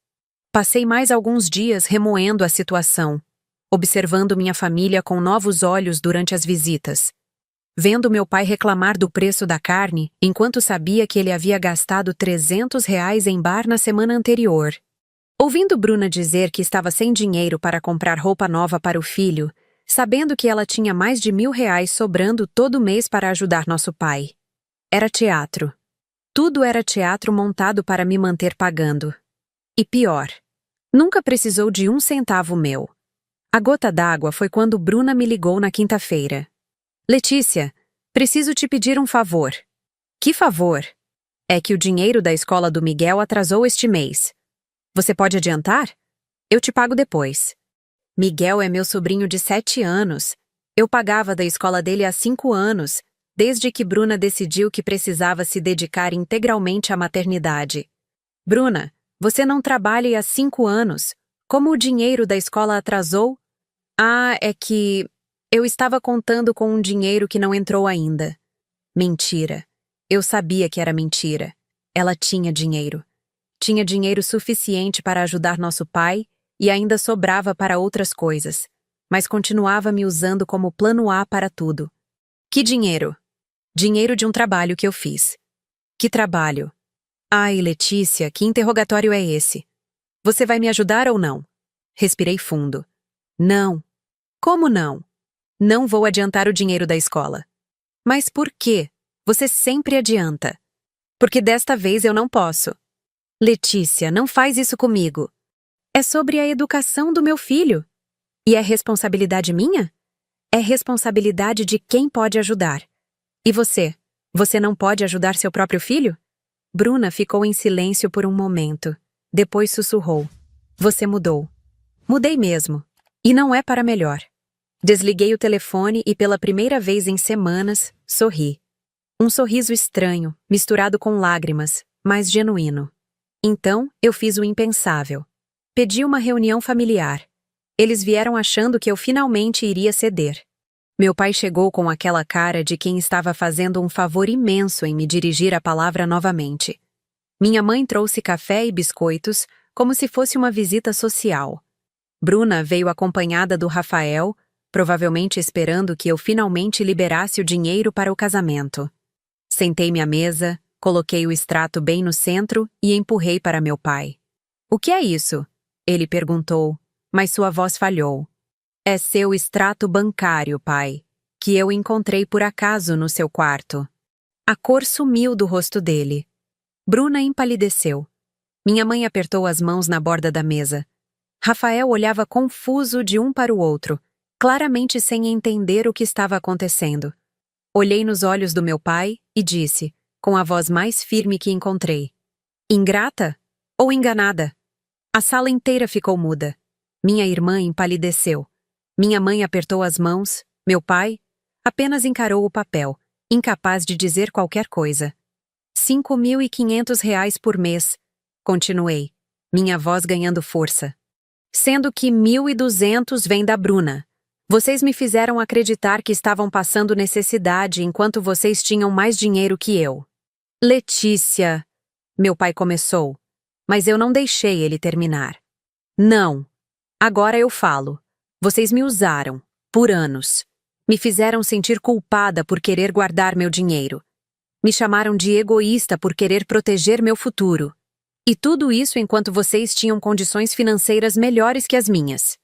A: Passei mais alguns dias remoendo a situação, observando minha família com novos olhos durante as visitas. Vendo meu pai reclamar do preço da carne, enquanto sabia que ele havia gastado R$ 300 em bar na semana anterior. Ouvindo Bruna dizer que estava sem dinheiro para comprar roupa nova para o filho, sabendo que ela tinha mais de R$ 1.000 sobrando todo mês para ajudar nosso pai. Era teatro. Tudo era teatro montado para me manter pagando. E pior, nunca precisou de um centavo meu. A gota d'água foi quando Bruna me ligou na quinta-feira. Letícia, preciso te pedir um favor. Que favor? É que o dinheiro da escola do Miguel atrasou este mês. Você pode adiantar? Eu te pago depois. Miguel é meu sobrinho de 7 anos. Eu pagava da escola dele há 5 anos, desde que Bruna decidiu que precisava se dedicar integralmente à maternidade. Bruna, você não trabalha há 5 anos. Como o dinheiro da escola atrasou? É que eu estava contando com um dinheiro que não entrou ainda. Mentira. Eu sabia que era mentira. Ela tinha dinheiro. Tinha dinheiro suficiente para ajudar nosso pai e ainda sobrava para outras coisas, mas continuava me usando como plano A para tudo. Que dinheiro? Dinheiro de um trabalho que eu fiz. Que trabalho? Ai, Letícia, que interrogatório é esse? Você vai me ajudar ou não? Respirei fundo. Não. Como não? Não vou adiantar o dinheiro da escola. Mas por quê? Você sempre adianta. Porque desta vez eu não posso. Letícia, não faz isso comigo. É sobre a educação do meu filho. E é responsabilidade minha? É responsabilidade de quem pode ajudar. E você? Você não pode ajudar seu próprio filho? Bruna ficou em silêncio por um momento. Depois sussurrou. Você mudou. Mudei mesmo. E não é para melhor. Desliguei o telefone e pela primeira vez em semanas, sorri. Um sorriso estranho, misturado com lágrimas, mas genuíno. Então, eu fiz o impensável. Pedi uma reunião familiar. Eles vieram achando que eu finalmente iria ceder. Meu pai chegou com aquela cara de quem estava fazendo um favor imenso em me dirigir a palavra novamente. Minha mãe trouxe café e biscoitos, como se fosse uma visita social. Bruna veio acompanhada do Rafael, provavelmente esperando que eu finalmente liberasse o dinheiro para o casamento. Sentei-me à mesa, coloquei o extrato bem no centro e empurrei para meu pai. O que é isso? Ele perguntou, mas sua voz falhou. É seu extrato bancário, pai, que eu encontrei por acaso no seu quarto. A cor sumiu do rosto dele. Bruna empalideceu. Minha mãe apertou as mãos na borda da mesa. Rafael olhava confuso de um para o outro, claramente sem entender o que estava acontecendo. Olhei nos olhos do meu pai e disse, com a voz mais firme que encontrei: ingrata ou enganada? A sala inteira ficou muda. Minha irmã empalideceu. Minha mãe apertou as mãos. Meu pai apenas encarou o papel, incapaz de dizer qualquer coisa. R$ 5.500 por mês, continuei, minha voz ganhando força. Sendo que 1.200 vem da Bruna. Vocês me fizeram acreditar que estavam passando necessidade enquanto vocês tinham mais dinheiro que eu. Letícia, meu pai começou, mas eu não deixei ele terminar. Não. Agora eu falo. Vocês me usaram, por anos. Me fizeram sentir culpada por querer guardar meu dinheiro. Me chamaram de egoísta por querer proteger meu futuro. E tudo isso enquanto vocês tinham condições financeiras melhores que as minhas.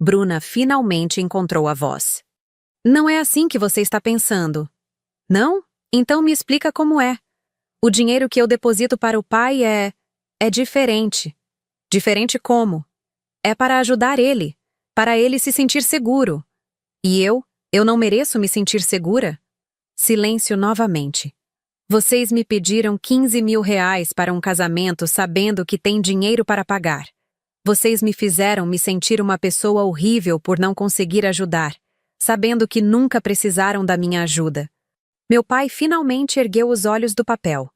A: Bruna finalmente encontrou a voz. Não é assim que você está pensando. Não? Então me explica como é. O dinheiro que eu deposito para o pai é diferente. Diferente como? É para ajudar ele, para ele se sentir seguro. E eu não mereço me sentir segura? Silêncio novamente. Vocês me pediram R$ 15.000 para um casamento sabendo que tem dinheiro para pagar. Vocês me fizeram me sentir uma pessoa horrível por não conseguir ajudar, sabendo que nunca precisaram da minha ajuda. Meu pai finalmente ergueu os olhos do papel.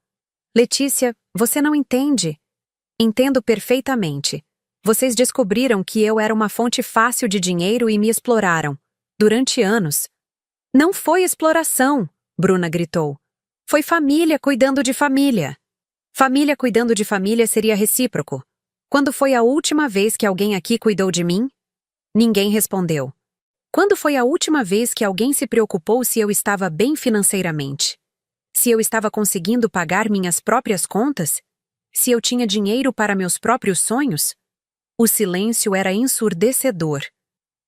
A: Letícia, você não entende. Entendo perfeitamente. Vocês descobriram que eu era uma fonte fácil de dinheiro e me exploraram. Durante anos. Não foi exploração, Bruna gritou. Foi família cuidando de família. Família cuidando de família seria recíproco. Quando foi a última vez que alguém aqui cuidou de mim? Ninguém respondeu. Quando foi a última vez que alguém se preocupou se eu estava bem financeiramente? Se eu estava conseguindo pagar minhas próprias contas? Se eu tinha dinheiro para meus próprios sonhos? O silêncio era ensurdecedor.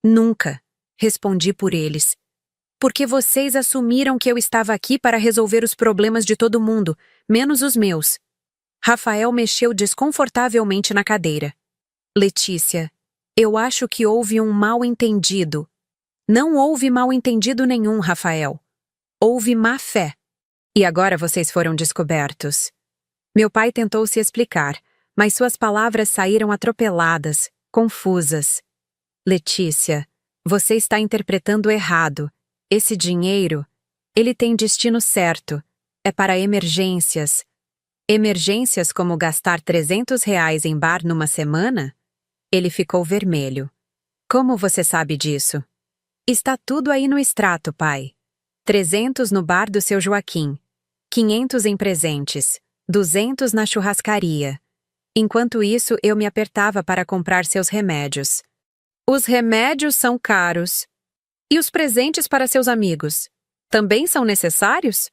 A: Nunca, respondi por eles. Porque vocês assumiram que eu estava aqui para resolver os problemas de todo mundo, menos os meus. Rafael mexeu desconfortavelmente na cadeira. Letícia, eu acho que houve um mal-entendido. Não houve mal-entendido nenhum, Rafael. Houve má fé. E agora vocês foram descobertos. Meu pai tentou se explicar, mas suas palavras saíram atropeladas, confusas. Letícia, você está interpretando errado. Esse dinheiro, ele tem destino certo. É para emergências. Emergências como gastar R$ 300 em bar numa semana? Ele ficou vermelho. Como você sabe disso? Está tudo aí no extrato, pai. 300 no bar do seu Joaquim. 500 em presentes. 200 na churrascaria. Enquanto isso, eu me apertava para comprar seus remédios. Os remédios são caros. E os presentes para seus amigos? Também são necessários?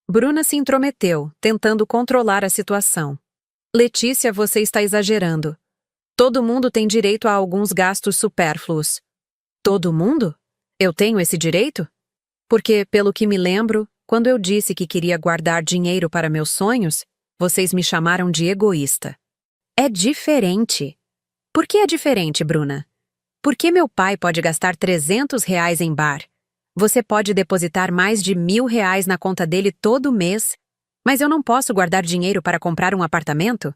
A: Bruna se intrometeu, tentando controlar a situação. Letícia, você está exagerando. Todo mundo tem direito a alguns gastos supérfluos. Todo mundo? Eu tenho esse direito? Porque, pelo que me lembro, quando eu disse que queria guardar dinheiro para meus sonhos, vocês me chamaram de egoísta. É diferente. Por que é diferente, Bruna? Por que meu pai pode gastar R$ 300 em bar? Você pode depositar mais de R$ 1.000 na conta dele todo mês, mas eu não posso guardar dinheiro para comprar um apartamento?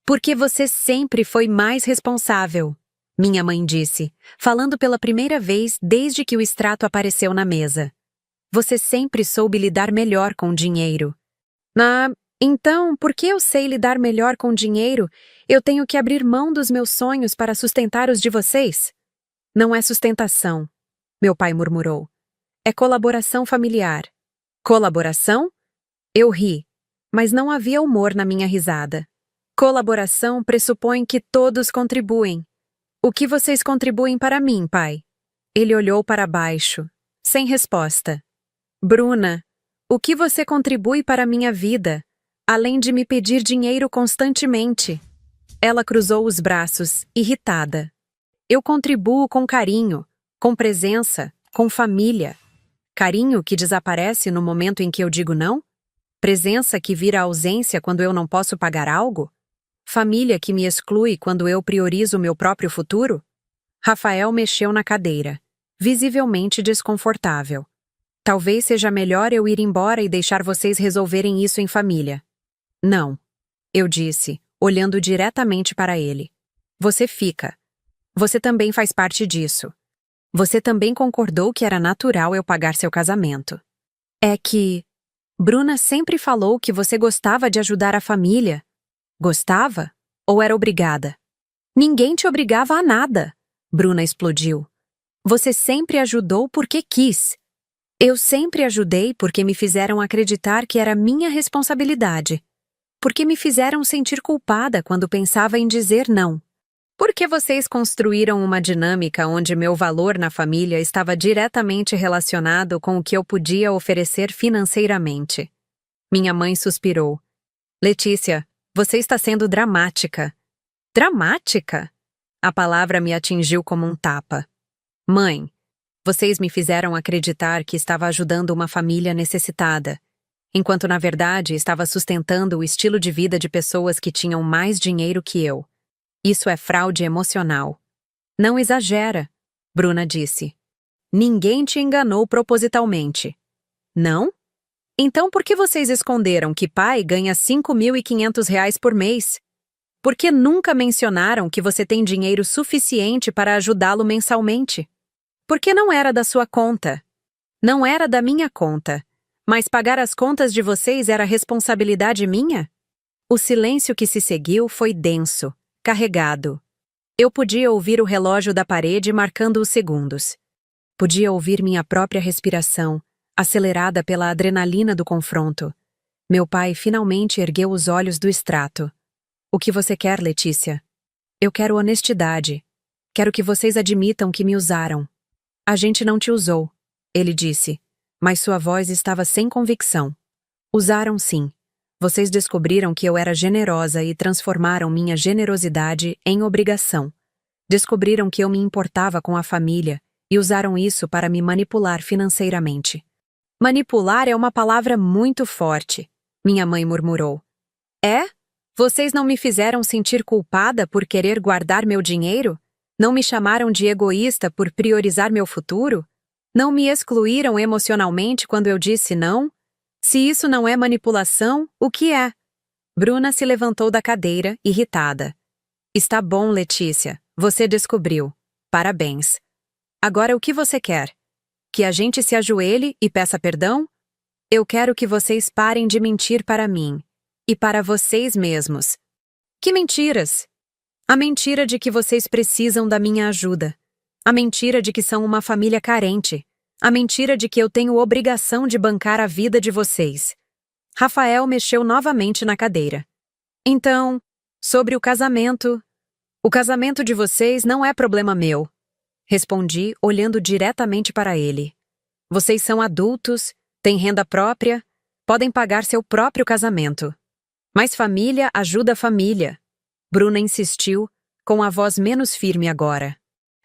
A: Porque você sempre foi mais responsável, minha mãe disse, falando pela primeira vez desde que o extrato apareceu na mesa. Você sempre soube lidar melhor com dinheiro. Então, por que eu sei lidar melhor com dinheiro, eu tenho que abrir mão dos meus sonhos para sustentar os de vocês? Não é sustentação, meu pai murmurou. É colaboração familiar. Colaboração? Eu ri, mas não havia humor na minha risada. Colaboração pressupõe que todos contribuem. O que vocês contribuem para mim, pai? Ele olhou para baixo, sem resposta. Bruna, o que você contribui para a minha vida, além de me pedir dinheiro constantemente? Ela cruzou os braços, irritada. Eu contribuo com carinho, com presença, com família. Carinho que desaparece no momento em que eu digo não? Presença que vira ausência quando eu não posso pagar algo? Família que me exclui quando eu priorizo o meu próprio futuro? Rafael mexeu na cadeira, visivelmente desconfortável. Talvez seja melhor eu ir embora e deixar vocês resolverem isso em família. Não, eu disse, olhando diretamente para ele. Você fica. Você também faz parte disso. Você também concordou que era natural eu pagar seu casamento. É que... Bruna sempre falou que você gostava de ajudar a família. Gostava? Ou era obrigada? Ninguém te obrigava a nada. Bruna explodiu. Você sempre ajudou porque quis. Eu sempre ajudei porque me fizeram acreditar que era minha responsabilidade. Porque me fizeram sentir culpada quando pensava em dizer não. Porque vocês construíram uma dinâmica onde meu valor na família estava diretamente relacionado com o que eu podia oferecer financeiramente. Minha mãe suspirou. Letícia, você está sendo dramática. Dramática? A palavra me atingiu como um tapa. Mãe, vocês me fizeram acreditar que estava ajudando uma família necessitada, enquanto na verdade estava sustentando o estilo de vida de pessoas que tinham mais dinheiro que eu. Isso é fraude emocional. Não exagera, Bruna disse. Ninguém te enganou propositalmente. Não? Então por que vocês esconderam que pai ganha R$ 5.500 por mês? Por que nunca mencionaram que você tem dinheiro suficiente para ajudá-lo mensalmente? Porque não era da sua conta. Não era da minha conta. Mas pagar as contas de vocês era responsabilidade minha? O silêncio que se seguiu foi denso, carregado. Eu podia ouvir o relógio da parede marcando os segundos. Podia ouvir minha própria respiração, acelerada pela adrenalina do confronto. Meu pai finalmente ergueu os olhos do extrato. O que você quer, Letícia? Eu quero honestidade. Quero que vocês admitam que me usaram. A gente não te usou, ele disse, mas sua voz estava sem convicção. Usaram sim. Vocês descobriram que eu era generosa e transformaram minha generosidade em obrigação. Descobriram que eu me importava com a família e usaram isso para me manipular financeiramente. Manipular é uma palavra muito forte, minha mãe murmurou. É? Vocês não me fizeram sentir culpada por querer guardar meu dinheiro? Não me chamaram de egoísta por priorizar meu futuro? Não me excluíram emocionalmente quando eu disse não? Se isso não é manipulação, o que é? Bruna se levantou da cadeira, irritada. Está bom, Letícia. Você descobriu. Parabéns. Agora o que você quer? Que a gente se ajoelhe e peça perdão? Eu quero que vocês parem de mentir para mim. E para vocês mesmos. Que mentiras? A mentira de que vocês precisam da minha ajuda. A mentira de que são uma família carente. A mentira de que eu tenho obrigação de bancar a vida de vocês. Rafael mexeu novamente na cadeira. Então, sobre o casamento de vocês não é problema meu. Respondi, olhando diretamente para ele. Vocês são adultos, têm renda própria, podem pagar seu próprio casamento. Mas família ajuda família. Bruna insistiu, com a voz menos firme agora.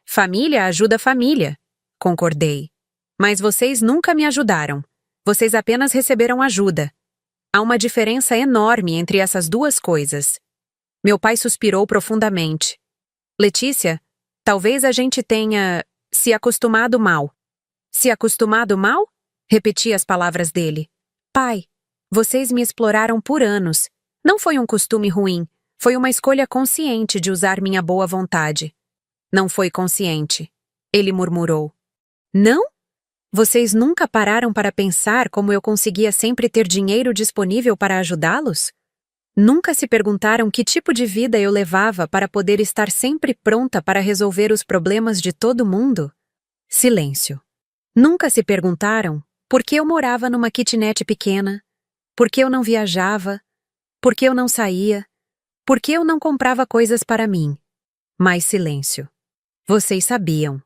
A: Família ajuda família, concordei. Mas vocês nunca me ajudaram. Vocês apenas receberam ajuda. Há uma diferença enorme entre essas duas coisas. Meu pai suspirou profundamente. Letícia, talvez a gente tenha se acostumado mal. Se acostumado mal? Repeti as palavras dele. Pai, vocês me exploraram por anos. Não foi um costume ruim. Foi uma escolha consciente de usar minha boa vontade. Não foi consciente. Ele murmurou. Não? Vocês nunca pararam para pensar como eu conseguia sempre ter dinheiro disponível para ajudá-los? Nunca se perguntaram que tipo de vida eu levava para poder estar sempre pronta para resolver os problemas de todo mundo? Silêncio. Nunca se perguntaram por que eu morava numa kitnet pequena, por que eu não viajava, por que eu não saía, por que eu não comprava coisas para mim. Mais silêncio. Vocês sabiam.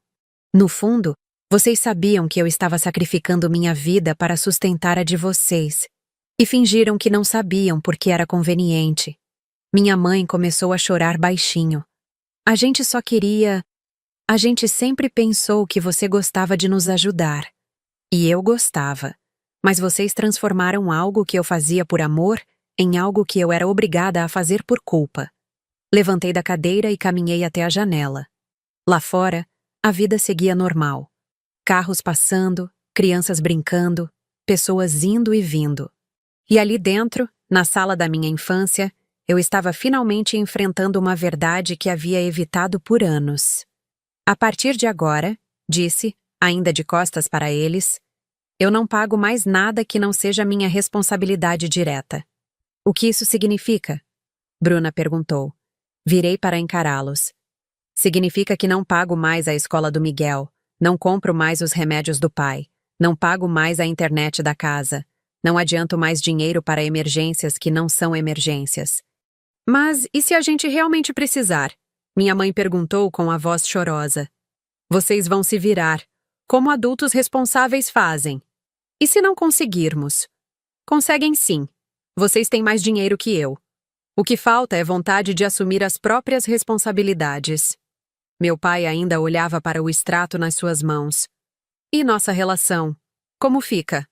A: No fundo, vocês sabiam que eu estava sacrificando minha vida para sustentar a de vocês. E fingiram que não sabiam porque era conveniente. Minha mãe começou a chorar baixinho. A gente só queria... A gente sempre pensou que você gostava de nos ajudar. E eu gostava. Mas vocês transformaram algo que eu fazia por amor em algo que eu era obrigada a fazer por culpa. Levantei da cadeira e caminhei até a janela. Lá fora, a vida seguia normal. Carros passando, crianças brincando, pessoas indo e vindo. E ali dentro, na sala da minha infância, eu estava finalmente enfrentando uma verdade que havia evitado por anos. A partir de agora, disse, ainda de costas para eles, eu não pago mais nada que não seja minha responsabilidade direta. O que isso significa? Bruna perguntou. Virei para encará-los. Significa que não pago mais a escola do Miguel, não compro mais os remédios do pai, não pago mais a internet da casa, não adianto mais dinheiro para emergências que não são emergências. Mas e se a gente realmente precisar? Minha mãe perguntou com a voz chorosa. Vocês vão se virar, como adultos responsáveis fazem. E se não conseguirmos? Conseguem sim. Vocês têm mais dinheiro que eu. O que falta é vontade de assumir as próprias responsabilidades. Meu pai ainda olhava para o extrato nas suas mãos. E nossa relação? Como fica?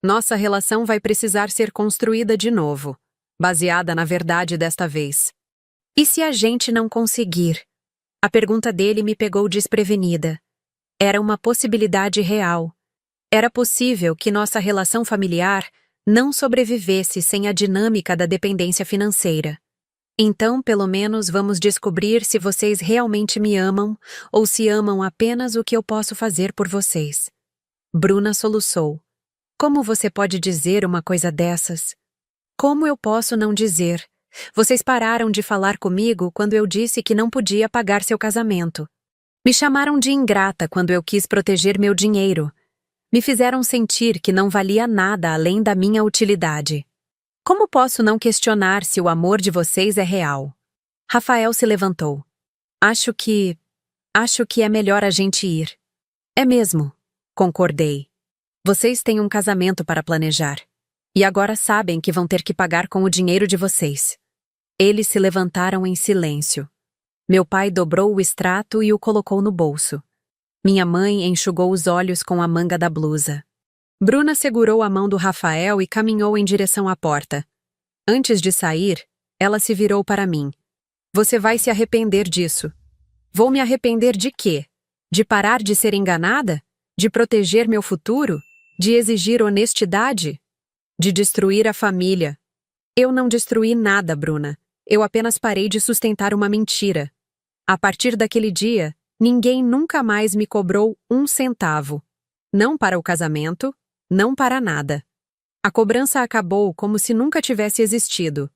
A: Nossa relação vai precisar ser construída de novo, baseada na verdade desta vez. E se a gente não conseguir? A pergunta dele me pegou desprevenida. Era uma possibilidade real. Era possível que nossa relação familiar não sobrevivesse sem a dinâmica da dependência financeira. Então, pelo menos, vamos descobrir se vocês realmente me amam ou se amam apenas o que eu posso fazer por vocês. Bruna soluçou. Como você pode dizer uma coisa dessas? Como eu posso não dizer? Vocês pararam de falar comigo quando eu disse que não podia pagar seu casamento. Me chamaram de ingrata quando eu quis proteger meu dinheiro. Me fizeram sentir que não valia nada além da minha utilidade. Como posso não questionar se o amor de vocês é real? Rafael se levantou. Acho que é melhor a gente ir. É mesmo, concordei. Vocês têm um casamento para planejar. E agora sabem que vão ter que pagar com o dinheiro de vocês. Eles se levantaram em silêncio. Meu pai dobrou o extrato e o colocou no bolso. Minha mãe enxugou os olhos com a manga da blusa. Bruna segurou a mão do Rafael e caminhou em direção à porta. Antes de sair, ela se virou para mim. Você vai se arrepender disso. Vou me arrepender de quê? De parar de ser enganada? De proteger meu futuro? De exigir honestidade? De destruir a família? Eu não destruí nada, Bruna. Eu apenas parei de sustentar uma mentira. A partir daquele dia, ninguém nunca mais me cobrou um centavo. Não para o casamento, não para nada. A cobrança acabou como se nunca tivesse existido.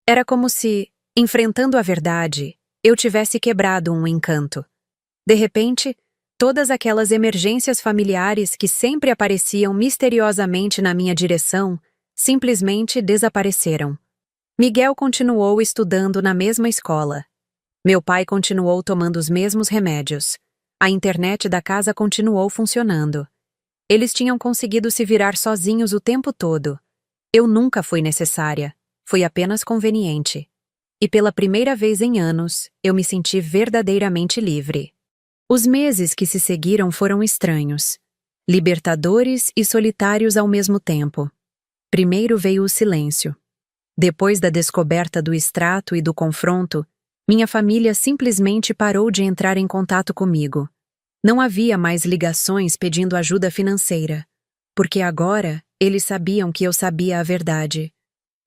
A: Era como se, enfrentando a verdade, eu tivesse quebrado um encanto. De repente, todas aquelas emergências familiares que sempre apareciam misteriosamente na minha direção, simplesmente desapareceram. Miguel continuou estudando na mesma escola. Meu pai continuou tomando os mesmos remédios. A internet da casa continuou funcionando. Eles tinham conseguido se virar sozinhos o tempo todo. Eu nunca fui necessária. Fui apenas conveniente. E pela primeira vez em anos, eu me senti verdadeiramente livre. Os meses que se seguiram foram estranhos. Libertadores e solitários ao mesmo tempo. Primeiro veio o silêncio. Depois da descoberta do extrato e do confronto, minha família simplesmente parou de entrar em contato comigo. Não havia mais ligações pedindo ajuda financeira, porque agora eles sabiam que eu sabia a verdade.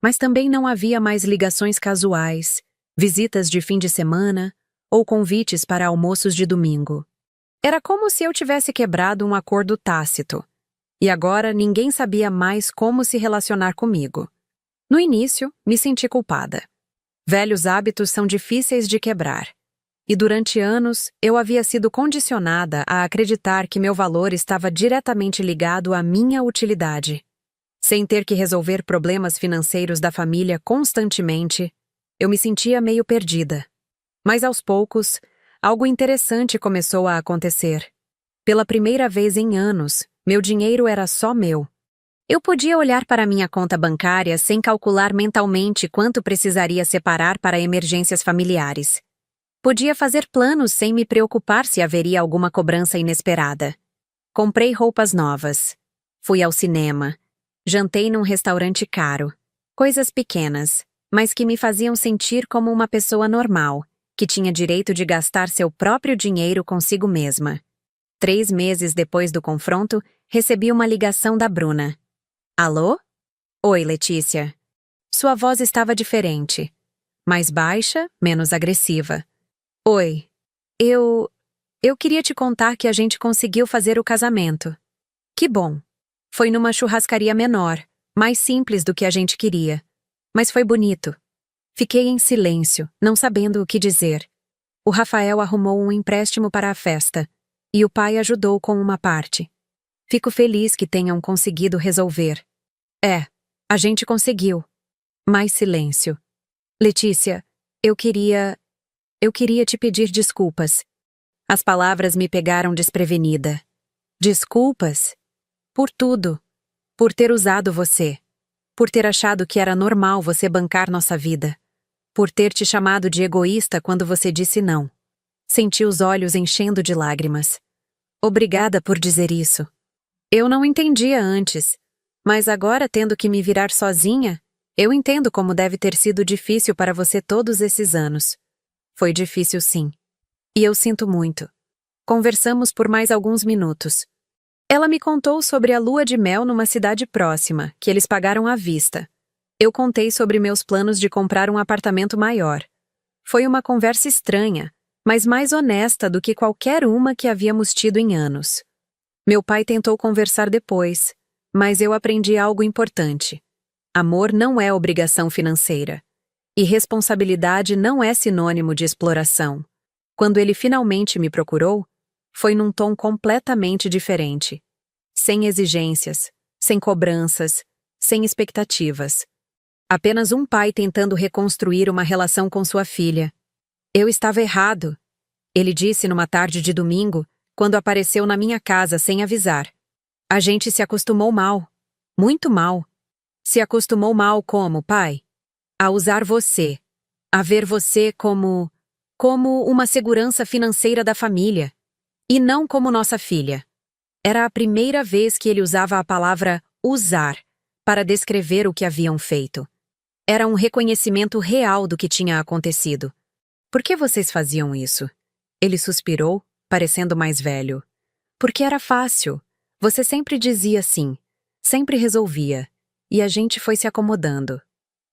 A: Mas também não havia mais ligações casuais, visitas de fim de semana ou convites para almoços de domingo. Era como se eu tivesse quebrado um acordo tácito. E agora ninguém sabia mais como se relacionar comigo. No início, me senti culpada. Velhos hábitos são difíceis de quebrar. E durante anos, eu havia sido condicionada a acreditar que meu valor estava diretamente ligado à minha utilidade. Sem ter que resolver problemas financeiros da família constantemente, eu me sentia meio perdida. Mas aos poucos, algo interessante começou a acontecer. Pela primeira vez em anos, meu dinheiro era só meu. Eu podia olhar para minha conta bancária sem calcular mentalmente quanto precisaria separar para emergências familiares. Podia fazer planos sem me preocupar se haveria alguma cobrança inesperada. Comprei roupas novas. Fui ao cinema. Jantei num restaurante caro. Coisas pequenas, mas que me faziam sentir como uma pessoa normal, que tinha direito de gastar seu próprio dinheiro consigo mesma. 3 meses depois do confronto, Recebi uma ligação da Bruna. Alô? Oi, Letícia. Sua voz estava diferente. Mais baixa, menos agressiva. Oi. Eu queria te contar que a gente conseguiu fazer o casamento. Que bom. Foi numa churrascaria menor, mais simples do que a gente queria. Mas foi bonito. Fiquei em silêncio, não sabendo o que dizer. O Rafael arrumou um empréstimo para a festa, e o pai ajudou com uma parte. Fico feliz que tenham conseguido resolver. A gente conseguiu. Mais silêncio. Letícia, eu queria te pedir desculpas. As palavras me pegaram desprevenida. Desculpas? Por tudo. Por ter usado você. Por ter achado que era normal você bancar nossa vida. Por ter te chamado de egoísta quando você disse não. Senti os olhos enchendo de lágrimas. Obrigada por dizer isso. Eu não entendia antes, mas agora, tendo que me virar sozinha, eu entendo como deve ter sido difícil para você todos esses anos. Foi difícil, sim. E eu sinto muito. Conversamos por mais alguns minutos. Ela me contou sobre a lua de mel numa cidade próxima, que eles pagaram à vista. Eu contei sobre meus planos de comprar um apartamento maior. Foi uma conversa estranha, mas mais honesta do que qualquer uma que havíamos tido em anos. Meu pai tentou conversar depois, mas eu aprendi algo importante. Amor não é obrigação financeira. E responsabilidade não é sinônimo de exploração. Quando ele finalmente me procurou, foi num tom completamente diferente. Sem exigências, sem cobranças, sem expectativas. Apenas um pai tentando reconstruir uma relação com sua filha. Eu estava errado, ele disse numa tarde de domingo, quando apareceu na minha casa sem avisar. A gente se acostumou mal. Muito mal. Se acostumou mal como, pai? A usar você. A ver você como uma segurança financeira da família. E não como nossa filha. Era a primeira vez que ele usava a palavra usar para descrever o que haviam feito. Era um reconhecimento real do que tinha acontecido. Por que vocês faziam isso? Ele suspirou, parecendo mais velho. Porque era fácil. Você sempre dizia sim. Sempre resolvia. E a gente foi se acomodando.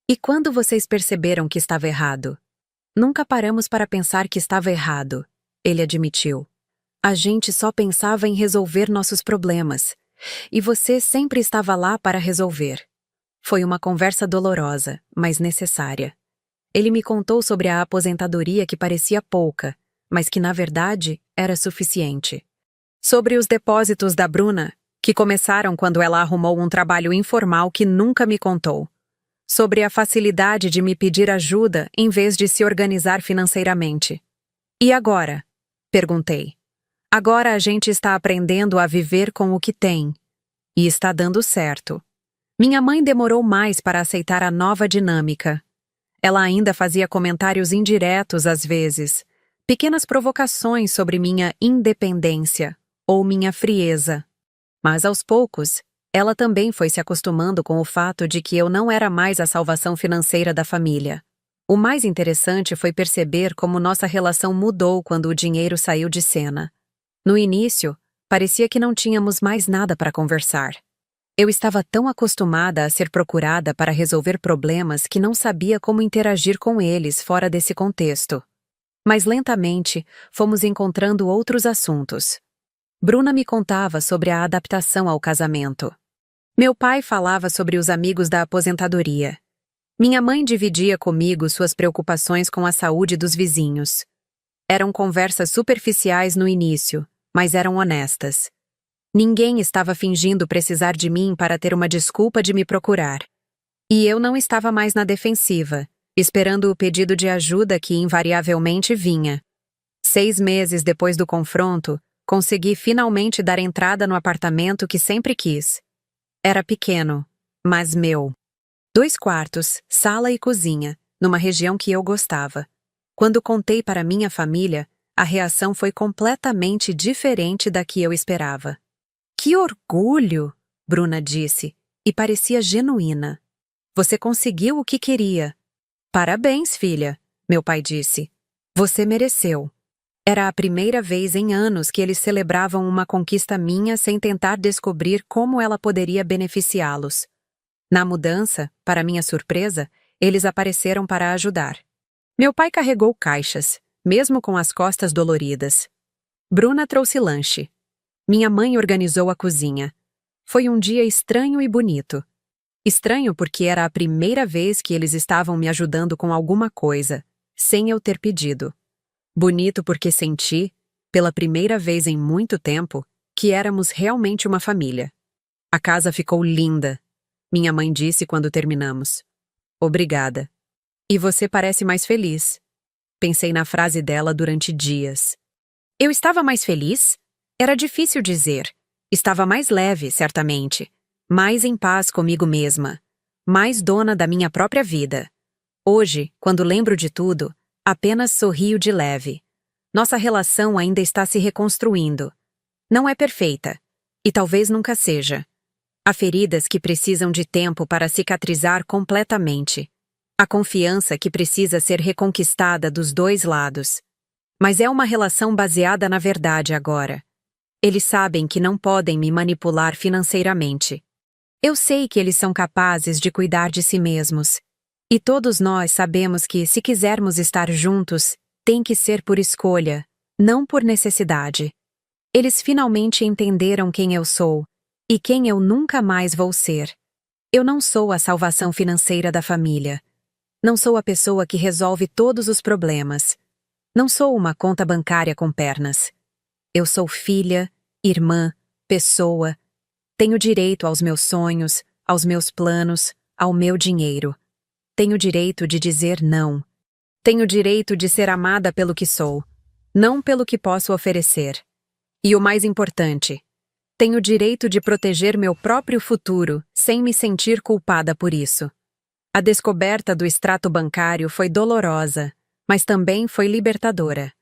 A: E quando vocês perceberam que estava errado? Nunca paramos para pensar que estava errado, ele admitiu. A gente só pensava em resolver nossos problemas. E você sempre estava lá para resolver. Foi uma conversa dolorosa, mas necessária. Ele me contou sobre a aposentadoria que parecia pouca, mas que na verdade era suficiente. Sobre os depósitos da Bruna, que começaram quando ela arrumou um trabalho informal que nunca me contou. Sobre a facilidade de me pedir ajuda em vez de se organizar financeiramente. E agora? Perguntei. Agora a gente está aprendendo a viver com o que tem. E está dando certo. Minha mãe demorou mais para aceitar a nova dinâmica. Ela ainda fazia comentários indiretos às vezes, pequenas provocações sobre minha independência ou minha frieza. Mas aos poucos, ela também foi se acostumando com o fato de que eu não era mais a salvação financeira da família. O mais interessante foi perceber como nossa relação mudou quando o dinheiro saiu de cena. No início, parecia que não tínhamos mais nada para conversar. Eu estava tão acostumada a ser procurada para resolver problemas que não sabia como interagir com eles fora desse contexto. Mas lentamente, fomos encontrando outros assuntos. Bruna me contava sobre a adaptação ao casamento. Meu pai falava sobre os amigos da aposentadoria. Minha mãe dividia comigo suas preocupações com a saúde dos vizinhos. Eram conversas superficiais no início, mas eram honestas. Ninguém estava fingindo precisar de mim para ter uma desculpa de me procurar. E eu não estava mais na defensiva, esperando o pedido de ajuda que invariavelmente vinha. 6 meses depois do confronto, consegui finalmente dar entrada no apartamento que sempre quis. Era pequeno, mas meu. 2 quartos, sala e cozinha, numa região que eu gostava. Quando contei para minha família, a reação foi completamente diferente da que eu esperava. Que orgulho, Bruna disse, e parecia genuína. Você conseguiu o que queria. Parabéns, filha, meu pai disse. Você mereceu. Era a primeira vez em anos que eles celebravam uma conquista minha sem tentar descobrir como ela poderia beneficiá-los. Na mudança, para minha surpresa, eles apareceram para ajudar. Meu pai carregou caixas, mesmo com as costas doloridas. Bruna trouxe lanche. Minha mãe organizou a cozinha. Foi um dia estranho e bonito. Estranho porque era a primeira vez que eles estavam me ajudando com alguma coisa, sem eu ter pedido. Bonito porque senti, pela primeira vez em muito tempo, que éramos realmente uma família. A casa ficou linda, minha mãe disse quando terminamos. Obrigada. E você parece mais feliz. Pensei na frase dela durante dias. Eu estava mais feliz? Era difícil dizer. Estava mais leve, certamente. Mais em paz comigo mesma. Mais dona da minha própria vida. Hoje, quando lembro de tudo, apenas sorrio de leve. Nossa relação ainda está se reconstruindo. Não é perfeita. E talvez nunca seja. Há feridas que precisam de tempo para cicatrizar completamente. Há confiança que precisa ser reconquistada dos dois lados. Mas é uma relação baseada na verdade agora. Eles sabem que não podem me manipular financeiramente. Eu sei que eles são capazes de cuidar de si mesmos. E todos nós sabemos que, se quisermos estar juntos, tem que ser por escolha, não por necessidade. Eles finalmente entenderam quem eu sou e quem eu nunca mais vou ser. Eu não sou a salvação financeira da família. Não sou a pessoa que resolve todos os problemas. Não sou uma conta bancária com pernas. Eu sou filha, irmã, pessoa. Tenho direito aos meus sonhos, aos meus planos, ao meu dinheiro. Tenho direito de dizer não. Tenho direito de ser amada pelo que sou, não pelo que posso oferecer. E o mais importante, tenho direito de proteger meu próprio futuro sem me sentir culpada por isso. A descoberta do extrato bancário foi dolorosa, mas também foi libertadora,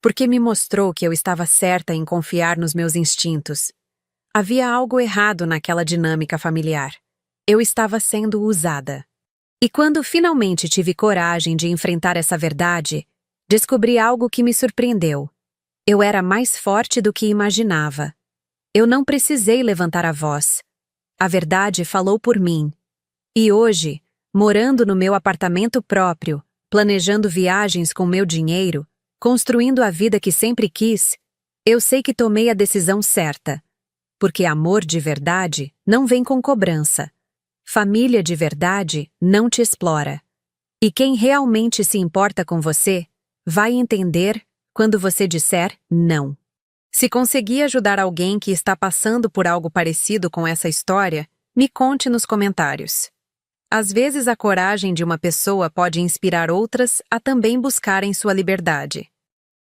A: porque me mostrou que eu estava certa em confiar nos meus instintos. Havia algo errado naquela dinâmica familiar. Eu estava sendo usada. E quando finalmente tive coragem de enfrentar essa verdade, descobri algo que me surpreendeu. Eu era mais forte do que imaginava. Eu não precisei levantar a voz. A verdade falou por mim. E hoje, morando no meu apartamento próprio, planejando viagens com meu dinheiro, construindo a vida que sempre quis, eu sei que tomei a decisão certa. Porque amor de verdade não vem com cobrança. Família de verdade não te explora. E quem realmente se importa com você, vai entender quando você disser não. Se conseguir ajudar alguém que está passando por algo parecido com essa história, me conte nos comentários. Às vezes a coragem de uma pessoa pode inspirar outras a também buscarem sua liberdade.